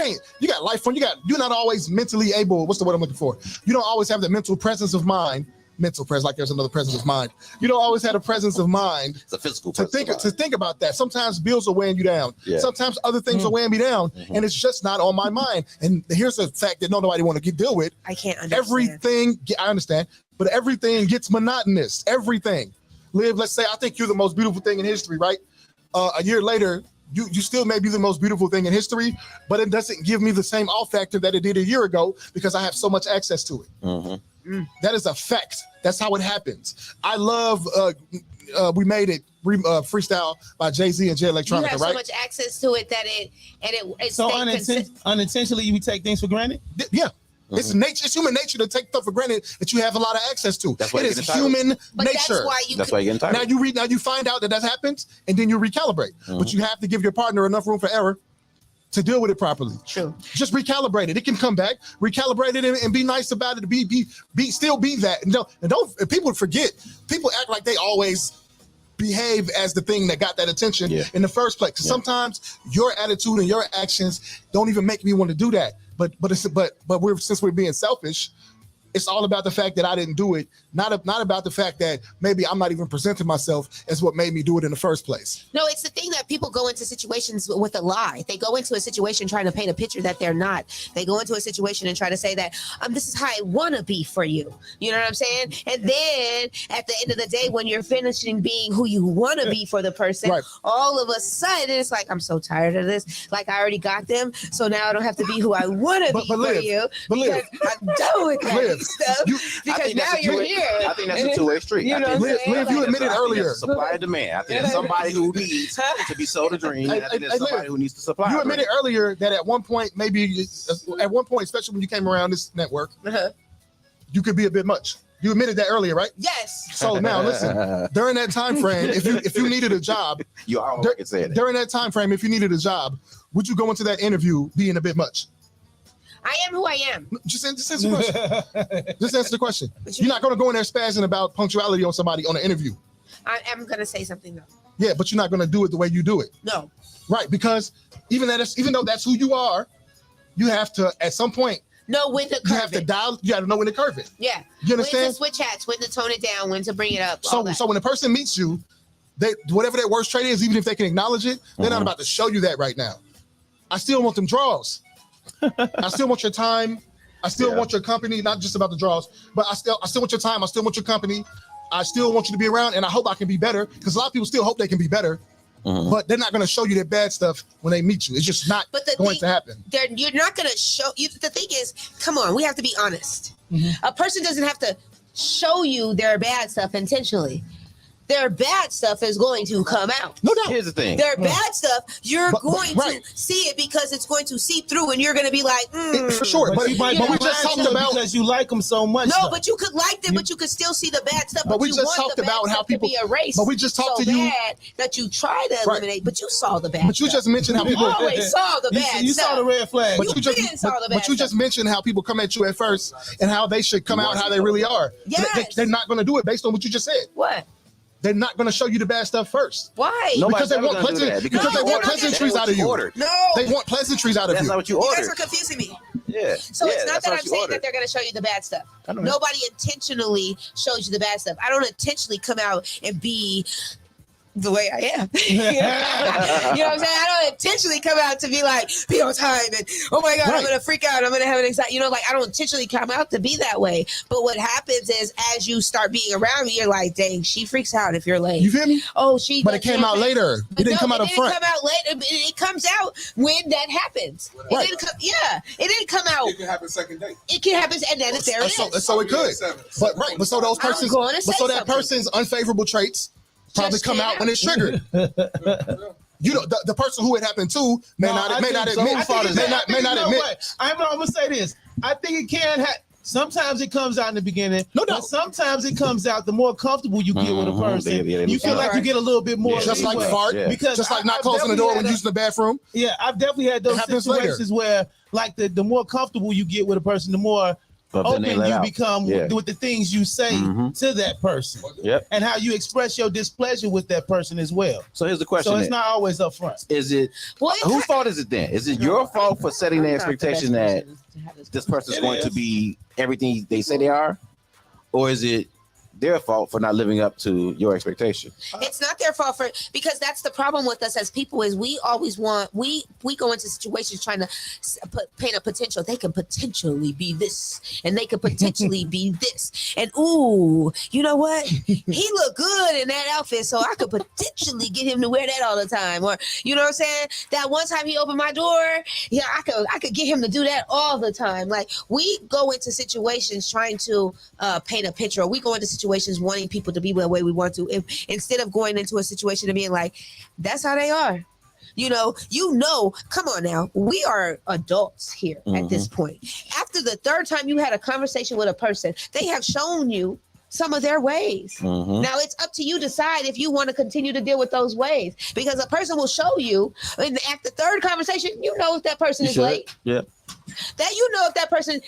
You got life you're not always mentally able. What's the word I'm looking for? You don't always have the mental presence of mind. Mental presence, like there's another presence of mind. You don't always have a presence of mind. It's a physical to think about that. Sometimes bills are weighing you down. Yeah. Sometimes other things are weighing me down, and it's just not on my mind. And here's a fact that nobody want to deal with. I can't understand. I understand, but everything gets monotonous. Everything. Liv, let's say I think you're the most beautiful thing in history, right? A year later, you still may be the most beautiful thing in history, but it doesn't give me the same awe factor that it did a year ago because I have so much access to it. That is a fact. That's how it happens. I love We Made It freestyle by Jay-Z and Jay Electronica, You have right? so much access to it that it So unintentionally, we take things for granted. Yeah. It's nature. It's human nature to take stuff for granted that you have a lot of access to. That's why it you is get entitled. human But nature. That's why you get entitled. Now you find out that happens, and then you recalibrate. But you have to give your partner enough room for error to deal with it properly. True. Just recalibrate it. It can come back. Recalibrate it and be nice about it. Still be that. And don't people forget. People act like they always behave as the thing that got that attention in the first place. Sometimes your attitude and your actions don't even make me want to do that. But since we're being selfish, it's all about the fact that I didn't do it, not about the fact that maybe I'm not even presenting myself as what made me do it in the first place. No, it's the thing that people go into situations with a lie. They go into a situation trying to paint a picture that they're not. They go into a situation and try to say that this is how I want to be for you. You know what I'm saying? And then at the end of the day, when you're finishing being who you want to be for the person, all of a sudden it's like, I'm so tired of this. Like I already got them, so now I don't have to be who I want to be for you. Because I'm done with that stuff. Because now you're here. I think that's a two-way street. You know what I'm saying? Liv, you admitted earlier. Supply and demand. I think there's somebody who needs to be sold a dream. And I think there's somebody who needs to supply. You admitted earlier that at one point, especially when you came around this network, you could be a bit much. You admitted that earlier, right? Yes. So now listen, during that time frame, if you needed a job, during that time frame, if you needed a job, would you go into that interview being a bit much? I am who I am. Just answer the question. Just answer the question. You're not going to go in there spazzing about punctuality on somebody on an interview. I am going to say something though. Yeah, but you're not going to do it the way you do it. No. Right, because even though that's who you are, you have to at some point know when to curve you have to dial. You got to know when to curve it. Yeah. You understand? When to switch hats, when to tone it down, when to bring it up. So when a person meets you, whatever their worst trait is, even if they can acknowledge it, they're not about to show you that right now. I still want them draws. I still want your time. I still want your company, not just about the draws, but I still want your time. I still want your company. I still want you to be around, and I hope I can be better because a lot of people still hope they can be better, but they're not going to show you their bad stuff when they meet you. It's just not going to happen. You're not going to show you. The thing is, come on, we have to be honest. A person doesn't have to show you their bad stuff intentionally. Their bad stuff is going to come out. No doubt. Here's the thing. Their bad stuff, you're going to see it because it's going to seep through, and you're going to be like, for sure. But we just talked about because you like them so much. No, but you could like them, but you could still see the bad stuff. But we you just want talked the bad about how stuff people to be erased. But we just talked so to you bad that you try to eliminate, but you saw the bad. But you stuff. just mentioned how people always saw the bad. You stuff. saw the red flag. But you just mentioned how people come at you at first and how they should come out how they really are. Yes. They're not going to do it based on what you just said. What? They're not going to show you the bad stuff first. Why? Because they want pleasantries out of you. No. They want pleasantries out of you. That's not what you ordered. You guys are confusing me. Yeah. So it's not that I'm saying that they're going to show you the bad stuff. Nobody intentionally shows you the bad stuff. I don't intentionally come out and be the way I am. You know what I'm saying? I don't intentionally come out to be like, be on time and oh my God, I'm gonna freak out. I'm gonna have an anxiety. Like I don't intentionally come out to be that way. But what happens is as you start being around me, you're like, dang, she freaks out if you're late. You feel me? Oh, she. But it came out later. It didn't come out up front. It didn't come out later. It comes out when that happens. Right. It didn't come out. It can happen second date. It can happen, and then there it is. So it could. But so those persons. So that person's unfavorable traits probably come out when it's triggered. You know, the person who it happened to may not admit. I'm gonna say this. I think it can Sometimes it comes out in the beginning, No but doubt. sometimes it comes out the more comfortable you get with a person. Yeah, You feel like you get a little bit more. Just like leeway. fart, because just like not I've closing the door when definitely using the bathroom. Yeah, I've definitely had those happens situations where, like, the more comfortable you get with a person, the more But then they open let you out. become with the things you say to that person. Yep. And how you express your displeasure with that person as well. So here's the question. So it's not always up front. Is it whose fault is it then? Is it your fault for setting the expectation that this person's going to be everything they say they are? Or is it their fault for not living up to your expectation? It's not their fault because that's the problem with us as people is we always want we go into situations trying to paint a potential. They can potentially be this and they could potentially be this, and ooh, you know what, he look good in that outfit, so I could potentially get him to wear that all the time, or you know what I'm saying, that one time he opened my door, yeah, I could get him to do that all the time. Like, we go into situations trying to paint a picture, or we go into situations wanting people to be the way we want to, instead of going into a situation and being like, that's how they are. Come on now. We are adults here at this point. After the third time you had a conversation with a person, they have shown you some of their ways. Now it's up to you to decide if you want to continue to deal with those ways, because a person will show you, and at the third conversation, you know if that person is late. Yeah. That you know if that person,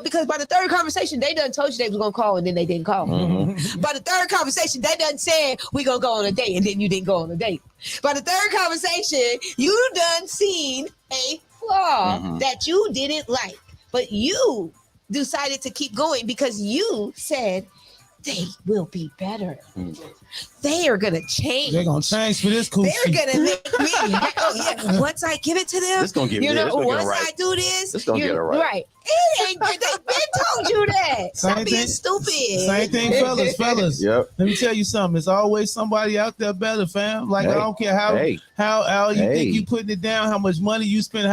because by the third conversation, they done told you they was gonna call and then they didn't call. By the third conversation, they done said we gonna go on a date and then you didn't go on a date. By the third conversation, you done seen a flaw that you didn't like, but you decided to keep going because you said they will be better. They are gonna change. They're gonna change for this coochie. They're gonna make me. Once I give it to them, This gonna give it. Once I do this, gonna get it right. Right. It ain't. They've been told you that. Stop being stupid. Same thing, fellas. Yep. Let me tell you something. There's always somebody out there better, fam. Like, I don't care how you think you putting it down, how much money you spend,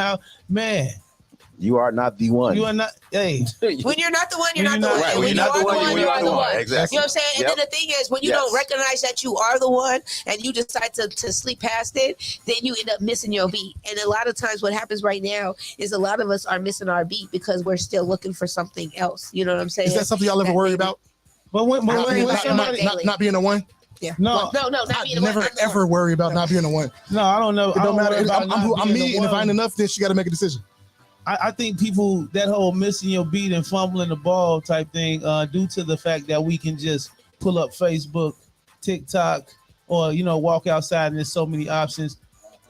you are not the one. You are not. Hey, when you're not the one, you're not the one. Right. When you are the one, you are the one. Exactly. You know what I'm saying? And then the thing is, when you don't recognize that you are the one and you decide to sleep past it, then you end up missing your beat. And a lot of times what happens right now is a lot of us are missing our beat because we're still looking for something else. You know what I'm saying? Is that something y'all ever worry about? But not being the one? Yeah. No, not being the one. Never ever worry about not being the one. No, I don't know. It don't matter. I'm me, and if I ain't enough. enough, then she got to make a decision. I think people, that whole missing your beat and fumbling the ball type thing, due to the fact that we can just pull up Facebook, TikTok, or walk outside and there's so many options.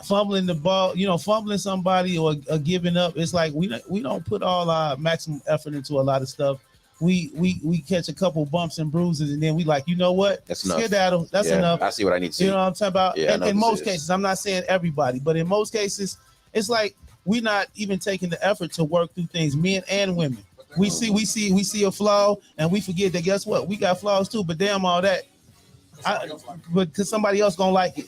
Fumbling the ball, fumbling somebody or giving up. It's like we don't put all our maximum effort into a lot of stuff. We catch a couple bumps and bruises, and then we like, you know what? That's enough. Skedaddle. That's enough. I see what I need to see. You know what I'm talking about? Yeah, in most cases, I'm not saying everybody, but in most cases, it's like we're not even taking the effort to work through things, men and women. We see a flaw, and we forget that. Guess what? We got flaws too. But damn all that, because somebody else gonna like it,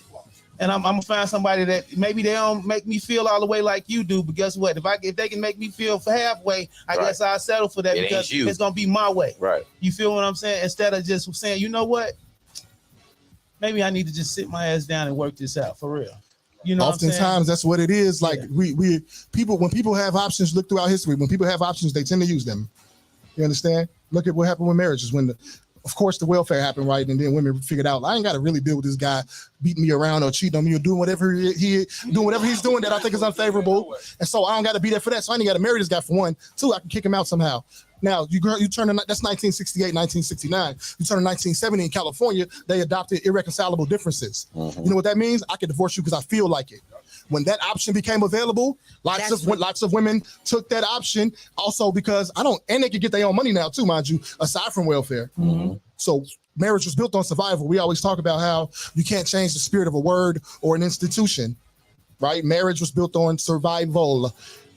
and I'm gonna find somebody that maybe they don't make me feel all the way like you do. But guess what? If they can make me feel for halfway, I guess I'll settle for that because it's gonna be my way. Right. You feel what I'm saying? Instead of just saying, you know what? Maybe I need to just sit my ass down and work this out for real. Oftentimes that's what it is. Like when people have options, look throughout history. When people have options, they tend to use them. You understand? Look at what happened with marriages when of course the welfare happened, right? And then women figured out I ain't got to really deal with this guy beating me around or cheating on me or doing whatever he's doing that I think is unfavorable. And so I don't got to be there for that. So I ain't got to marry this guy for one. Two, I can kick him out somehow. Now you turn that's 1968, 1969. You turn to 1970 in California, they adopted irreconcilable differences. You know what that means? I can divorce you because I feel like it. When that option became available, lots of women took that option. Also because and they could get their own money now too, mind you, aside from welfare. So marriage was built on survival. We always talk about how you can't change the spirit of a word or an institution, right? Marriage was built on survival.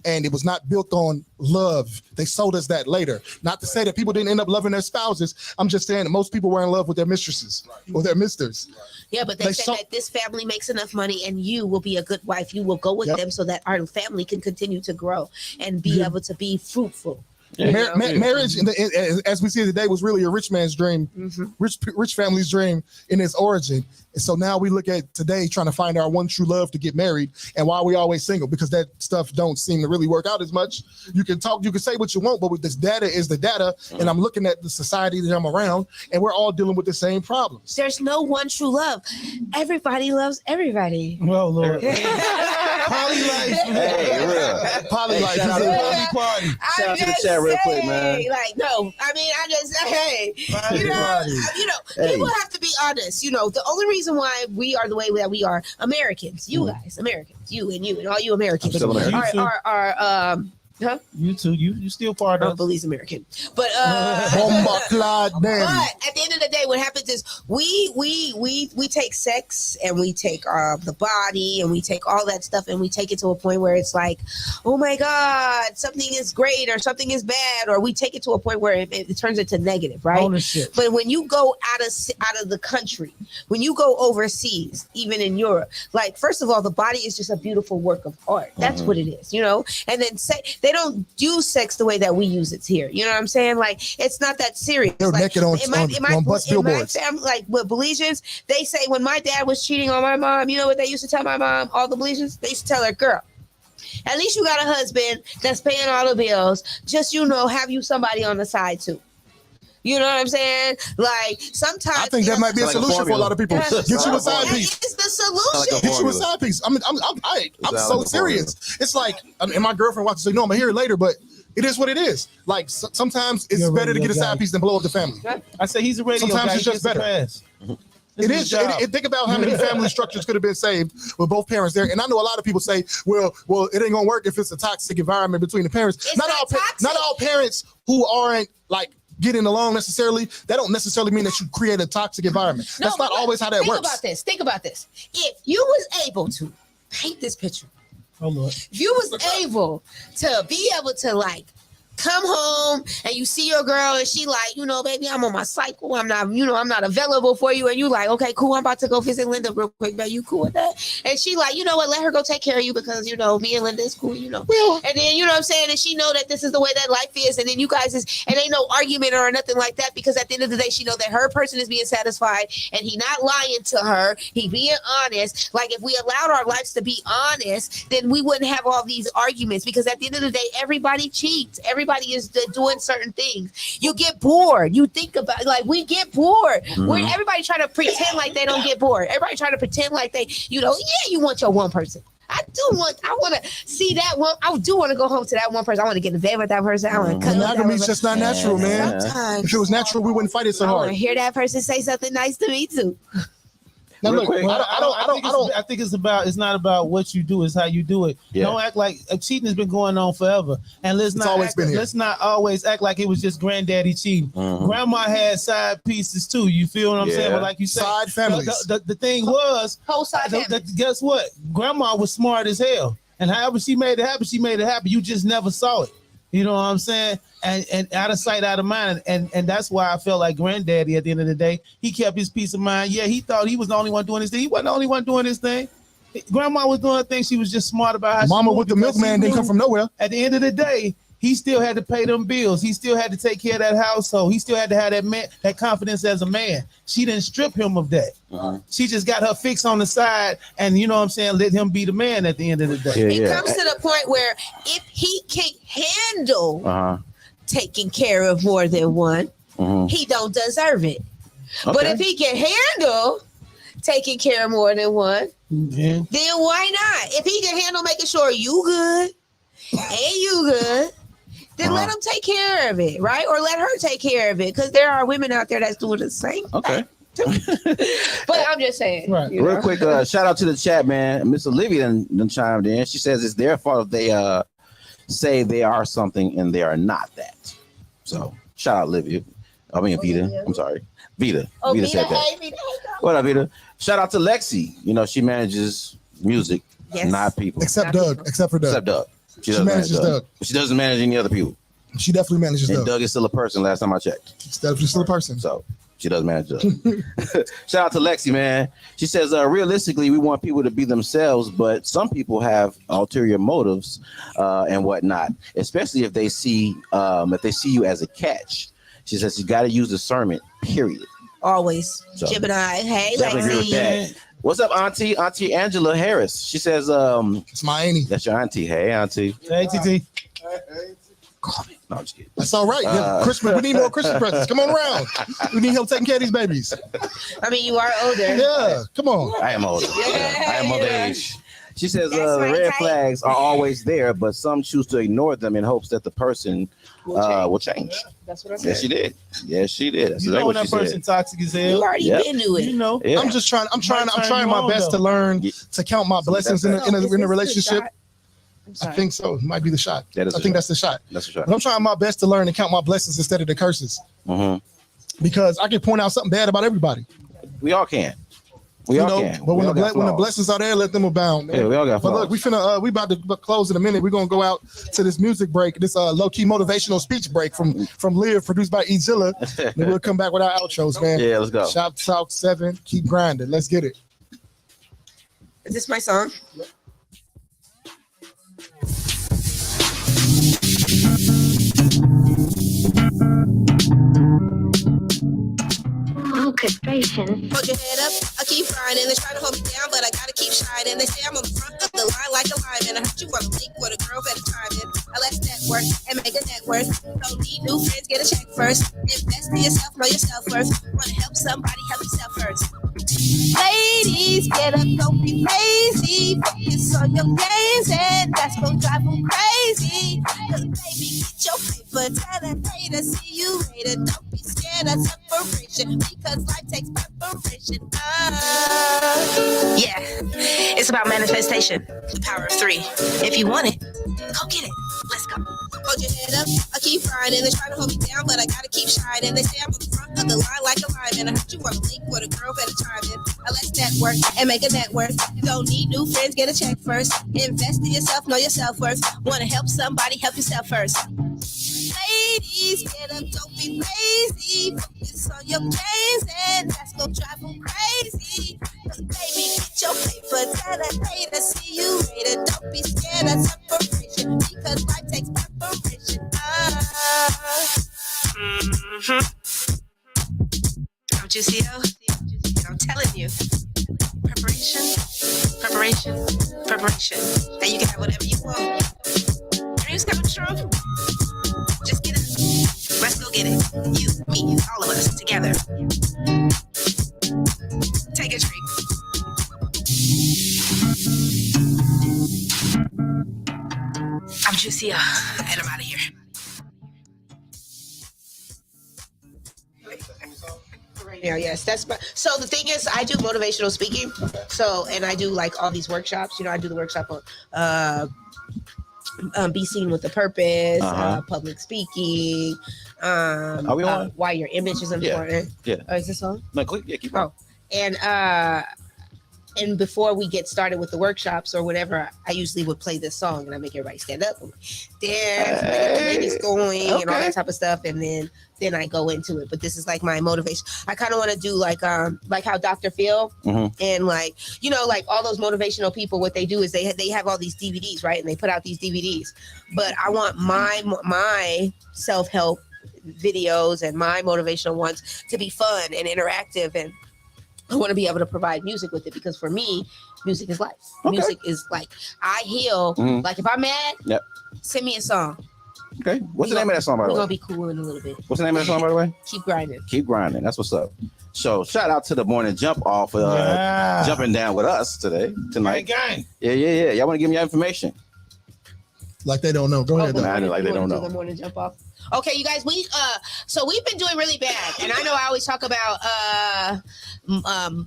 And it was not built on love. They sold us that later. Not to say that people didn't end up loving their spouses. I'm just saying that most people were in love with their mistresses or their misters. Yeah, but they said that this family makes enough money and you will be a good wife. You will go with them so that our family can continue to grow and be able to be fruitful. Marriage, as we see it today, was really a rich man's dream, rich family's dream in its origin. And so now we look at today trying to find our one true love to get married, and why we always single, because that stuff don't seem to really work out as much. You can talk, you can say what you want, but with this data is the data, and I'm looking at the society that I'm around, and we're all dealing with the same problems. There's no one true love. Everybody loves everybody. Well, Lord. Poly life. Hey, real. Poly life. Shout out Poly party. Shout out to the chat real quick, man. Like, no, I mean, I just say, hey, people have to be honest. The only reason why we are the way that we are, Americans, you guys, Americans, you and all you Americans, are you too. You still part of BLIZZ American, but but at the end of the day, what happens is we take sex and we take the body and we take all that stuff and we take it to a point where it's like, oh my God, something is great or something is bad, or we take it to a point where it turns into negative, right? Ownership. But when you go out of the country, when you go overseas, even in Europe, like, first of all, the body is just a beautiful work of art. That's what it is, and then they don't do sex the way that we use it here. You know what I'm saying? Like, it's not that serious. They're naked on bus billboards. Like, with BLIZZians, they say when my dad was cheating on my mom, you know what they used to tell my mom? All the BLIZZians, they used to tell her, girl, at least you got a husband that's paying all the bills. Just, have you somebody on the side too. You know what I'm saying? Like, sometimes I think that might be a solution for a lot of people. Get you a side that piece. is the solution. Get you a side piece. I'm so serious. It's like, and my girlfriend watches. I'm gonna hear it later, but it is what it is. Like, sometimes it's better to get a side piece than blow up the family. I say he's a radio Sometimes guy. it's just better. It is. Think about how many family structures could have been saved with both parents there. And I know a lot of people say, well, it ain't gonna work if it's a toxic environment between the parents. Not all parents who aren't like getting along necessarily, that don't necessarily mean that you create a toxic environment. That's not always how that works. Think about this. If you was able to paint this picture, oh Lord, if you was able to like come home and you see your girl and she like, baby, I'm on my cycle. I'm not available for you. And you like, okay, cool. I'm about to go visit Linda real quick. Baby, you cool with that? And she like, you know what? Let her go take care of you because, me and Linda is cool, Well, and then, you know what I'm saying? And she know that this is the way that life is. And then you guys and ain't no argument or nothing like that, because at the end of the day, she know that her person is being satisfied and he not lying to her. He being honest. Like, if we allowed our lives to be honest, then we wouldn't have all these arguments, because at the end of the day, everybody cheats. Everybody is doing certain things. You get bored. You think about, like, we get bored. We're everybody trying to pretend like they don't get bored. Everybody trying to pretend like they, you want your one person. I want to see that one. I do want to go home to that one person. I want to get in bed with that person. I want to cut Monogamy's just not natural, man. Sometimes, if it was natural, we wouldn't fight it so I hard. want to hear that person say something nice to me too. Now, look, I think it's not about what you do, it's how you do it. Yeah. Don't act like cheating has been going on forever, and let's not always act like it was just granddaddy cheating. Grandma had side pieces too. You feel what I'm saying? But like you said, side families. The thing was, whole side families. Guess what? Grandma was smart as hell, and however she made it happen, You just never saw it. You know what I'm saying? And out of sight, out of mind. And that's why I felt like granddaddy at the end of the day, he kept his peace of mind. Yeah, he thought he was the only one doing his thing. He wasn't the only one doing his thing. Grandma was doing things. She was just smart about how Mama with the milkman didn't come from nowhere. At the end of the day, he still had to pay them bills. He still had to take care of that household. He still had to have that confidence as a man. She didn't strip him of that. She just got her fix on the side, and you know what I'm saying, let him be the man at the end of the day. It comes to the point where if he can't handle taking care of more than one, he don't deserve it. Okay. But if he can handle taking care of more than one, then why not? If he can handle making sure you good and you good, then let him take care of it, right? Or let her take care of it, because there are women out there that's doing the same thing. But I'm just saying. Right. Real quick, shout out to the chat, man. Miss Olivia done chimed in. She says it's their fault if they say they are something and they are not that. So shout out Olivia. I mean Vita. I'm sorry. Vita. Vita said that. Vita. What up, Vita? Shout out to Lexi. She manages music, not people. Except Doug. Except for Doug. Except Doug. She manages Doug. But she doesn't manage any other people. She definitely manages and Doug. Doug is still a person last time I checked. She's definitely still a person. So She does manage up. Shout out to Lexi, man. She says, realistically, we want people to be themselves, but some people have ulterior motives and whatnot, especially if they see you as a catch. She says you got to use discernment, period. Always. So, Gemini. Hey, definitely agree with Lexi. that. What's up, Auntie? Auntie Angela Harris. She says, it's my auntie. That's your auntie. Hey, Auntie. Hey, TT. No, I'm just kidding. That's all right. Christmas. We need more Christmas presents. Come on around. We need help taking care of these babies. I mean, you are older. Yeah, come on. I am older. I am of age. She says That's right, red type. flags are always there, but some choose to ignore them in hopes that the person will change. That's what I said. Yes, she did. Yes, she did. That's You know exactly when what that she person said. toxic as You hell. already Yep. been to it. You know. Yeah. I'm trying my best to learn to count my blessings in Is this a the relationship. shot? I'm I sorry. think so. It might be the shot. That is I the think shot. that's the shot. That's a shot. But I'm trying my best to learn to count my blessings instead of the curses, Mm-hmm. because I can point out something bad about everybody. We all can. We all can. But We when all got when the flaws. blessings are there, let them abound. Man. Yeah, we all got But flaws. look, we about to close in a minute. We're gonna go out to this music break, this low key motivational speech break from Liv, produced by Ezilla. Then we'll come back with our outros, man. Yeah, let's go. Shoptalk 7, keep grinding. Let's get it. Is this my song? Orchestration. Hold your head up, I keep grinding. They try to hold me down, but I gotta keep shining. They say I'm on the front of the line like a lineman. I heard you want to link with a girl, better time in. Let's network and make a net worth. Don't need new friends, get a check first. Invest in yourself, know your self-worth. Wanna help somebody, help yourself first. Ladies, get up, don't be lazy. Focus on your gains, and that's gonna drive them crazy. Cause baby, get your paper, tell that hater, see you later. Don't be scared of separation, because life takes preparation. Yeah, it's about manifestation. The power of 3. If you want it, go get it. Let's go. Hold your head up, I keep grinding. They try to hold me down, but I gotta keep shining. They say I'm on the front of the line like a lineman. I heard you want to link with a girl, better chime in. Let's network and make a net worth. Don't need new friends, get a check first. Invest in yourself, know your self-worth. Wanna help somebody, help yourself first. Ladies, get up, don't be lazy. Focus on your gains, and that's gonna drive them crazy. Cause baby, get your paper, tell that hater, see you later. Don't be scared of separation, because life takes preparation. I'm Juicio. I'm telling you. Preparation. And you can have whatever you want. Dreams come true. Just get it. Let's go get it. You, me, all of us together. Take a drink. I'm Juicia, and I'm out of here. Yeah, yes, that's my. So the thing is, I do motivational speaking. So, and I do like all these workshops. You know, I do the workshop on be seen with a purpose, public speaking. Are we on? Why your image is important. Yeah. Oh, is this on? No, click. Yeah, keep on. And before we get started with the workshops or whatever, I usually would play this song and I make everybody stand up, dance, the ladies going, and all that type of stuff, and then I go into it. But this is like my motivation. I kind of want to do like how Dr. Phil and like, you know, like all those motivational people. What they do is they have all these DVDs, right? And they put out these DVDs. But I want my self-help videos and my motivational ones to be fun and interactive, and I want to be able to provide music with it, because for me, music is life. Okay. Music is like, I heal. Like if I'm mad, send me a song. Okay. What's the name of that song, by the way? We're going to be cool in a little bit. What's the name of that song, by the way? Keep grinding. Keep grinding. That's what's up. So shout out to the morning jump off for jumping down with us tonight. Gang. Yeah. Y'all want to give me your information? Like they don't know. Go ahead. Like they don't know. The morning jump off. Okay, you guys, we've been doing really bad, and I know I always talk about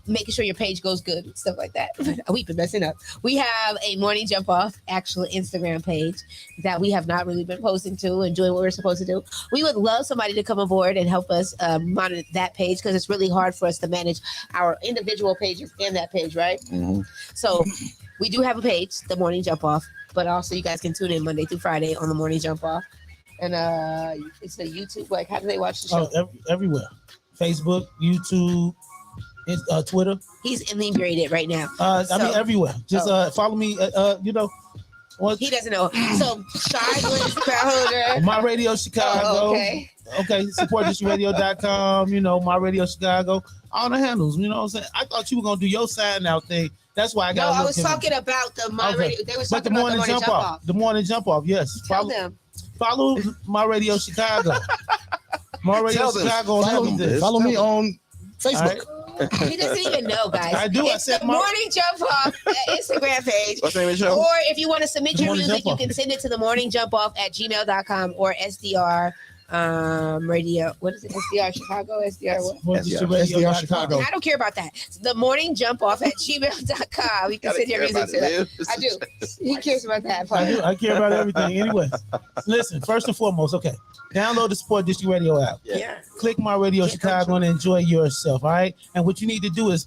making sure your page goes good and stuff like that. We've been messing up. We have a morning jump off actual Instagram page that we have not really been posting to and doing what we're supposed to do. We would love somebody to come aboard and help us monitor that page, because it's really hard for us to manage our individual pages and that page, right? So we do have a page, the morning jump off, but also you guys can tune in Monday through Friday on the morning jump off. And it's a YouTube. Like, how do they watch the show? Everywhere. Facebook, YouTube, Twitter. He's inebriated right now. I mean everywhere. Just follow me. You know. He doesn't know. So Shy Bliss Crowder. My Radio Chicago. Oh, okay. SupportThisRadio.com. You know, My Radio Chicago. All the handles. You know what I'm saying? I thought you were gonna do your sign out thing. That's why I got. No, I was talking about the My Radio. They was talking the about morning jump off. The morning jump off. Yes. Tell them. Follow My Radio Chicago. My Radio Chicago. Follow me on Facebook. He doesn't even know, guys. I do. It's the Morning Jump Off Instagram page. What's the name of the show? Or if you want to submit your music, you can send it to the morningjumpoff@gmail.com or SDR radio. What is it? SDR Chicago? SDR what? SDR Chicago. I don't care about that. The morningjumpoff@gmail.com. You can send your music to that. I do. He cares about that part. I care about everything. Anyway, listen, first and foremost, okay. Download the Support District Radio app. Yeah. Click My Radio Chicago and enjoy yourself. All right. And what you need to do is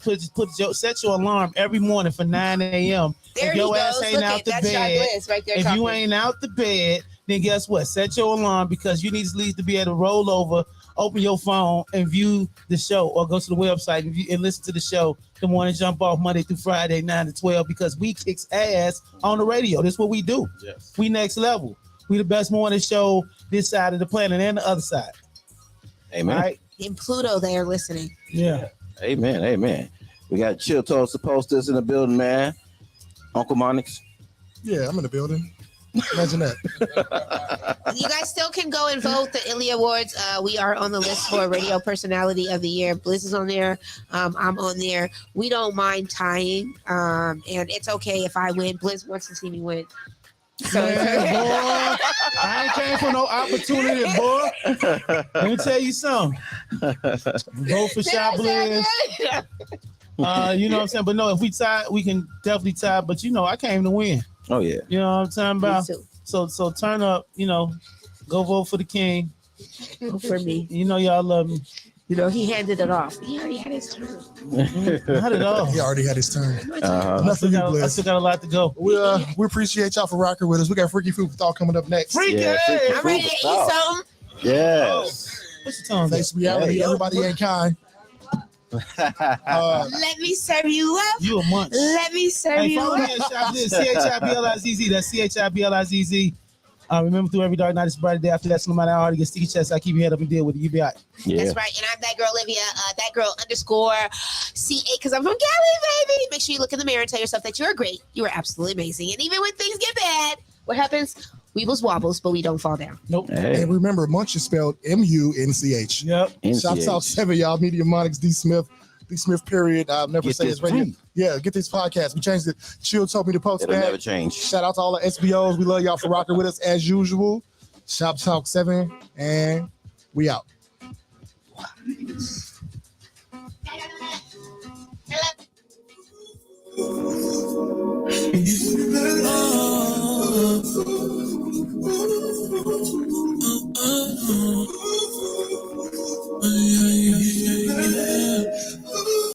set your alarm every morning for 9 a.m. There if your he ass goes. ain't Look out at the that's bed, Bliss right there. if talking. you ain't out the bed, then guess what? Set your alarm because you need at least to be able to roll over, open your phone, and view the show, or go to the website and listen to the show. The Morning Jump Off Monday through Friday, 9 to 12, because we kicks ass on the radio. That's what we do. Yes. We next level. We the best morning show this side of the planet and the other side. Amen. All right. In Pluto, they are listening. Yeah. Amen. Amen. We got Chill Toast posters in the building, man. Uncle Monix. Yeah, I'm in the building. Imagine that. You guys still can go and vote the Illy Awards. We are on the list for Radio Personality of the Year. Blizz is on there. I'm on there. We don't mind tying. And it's okay if I win. Blizz wants to see me win. So Man, boy, I ain't came for no opportunity, boy. Let me tell you something. Vote for Shop Bliss. You know what I'm saying? But no, if we tie, we can definitely tie. But you know, I came to win. Oh yeah. You know what I'm talking about? Me too. So turn up, you know, go vote for the king. For me. You know y'all love me. You know, he handed it off. He already had his turn. Not at all. He already had his turn. I still got a lot to go. We appreciate y'all for rocking with us. We got Freaky Food for Thought coming up next. Freaky! Yeah, Freaky I'm ready to eat something. Yes. What's your tongue? Face reality. Everybody ain't kind. Let me serve you up. You a munch. Let me serve Hey, you follow me up. at Shop Bliss, CHIBLIZZ. That's CHIBLIZZ. Remember, through every dark night is a brighter day. After that, no matter how hard it gets sticky chest, I keep your head up and deal with it. You be all right. Yeah. That's right. And I'm that girl, Olivia. That girl _CA, because I'm from Cali, baby. Make sure you look in the mirror and tell yourself that you're great. You are absolutely amazing. And even when things get bad, what happens? Weebles wobbles, but we don't fall down. Nope. Hey. And remember, Munch is spelled MUNCH. Yep. Shouts out 7, y'all. Media Monix, D Smith, period. I'll never Get say this his radio. free. Yeah, get this podcast. We changed it. Chill told me to post It'll that. never change. Shout out to all the SBOs. We love y'all for rocking with us as usual. Shop Talk 7, and we out.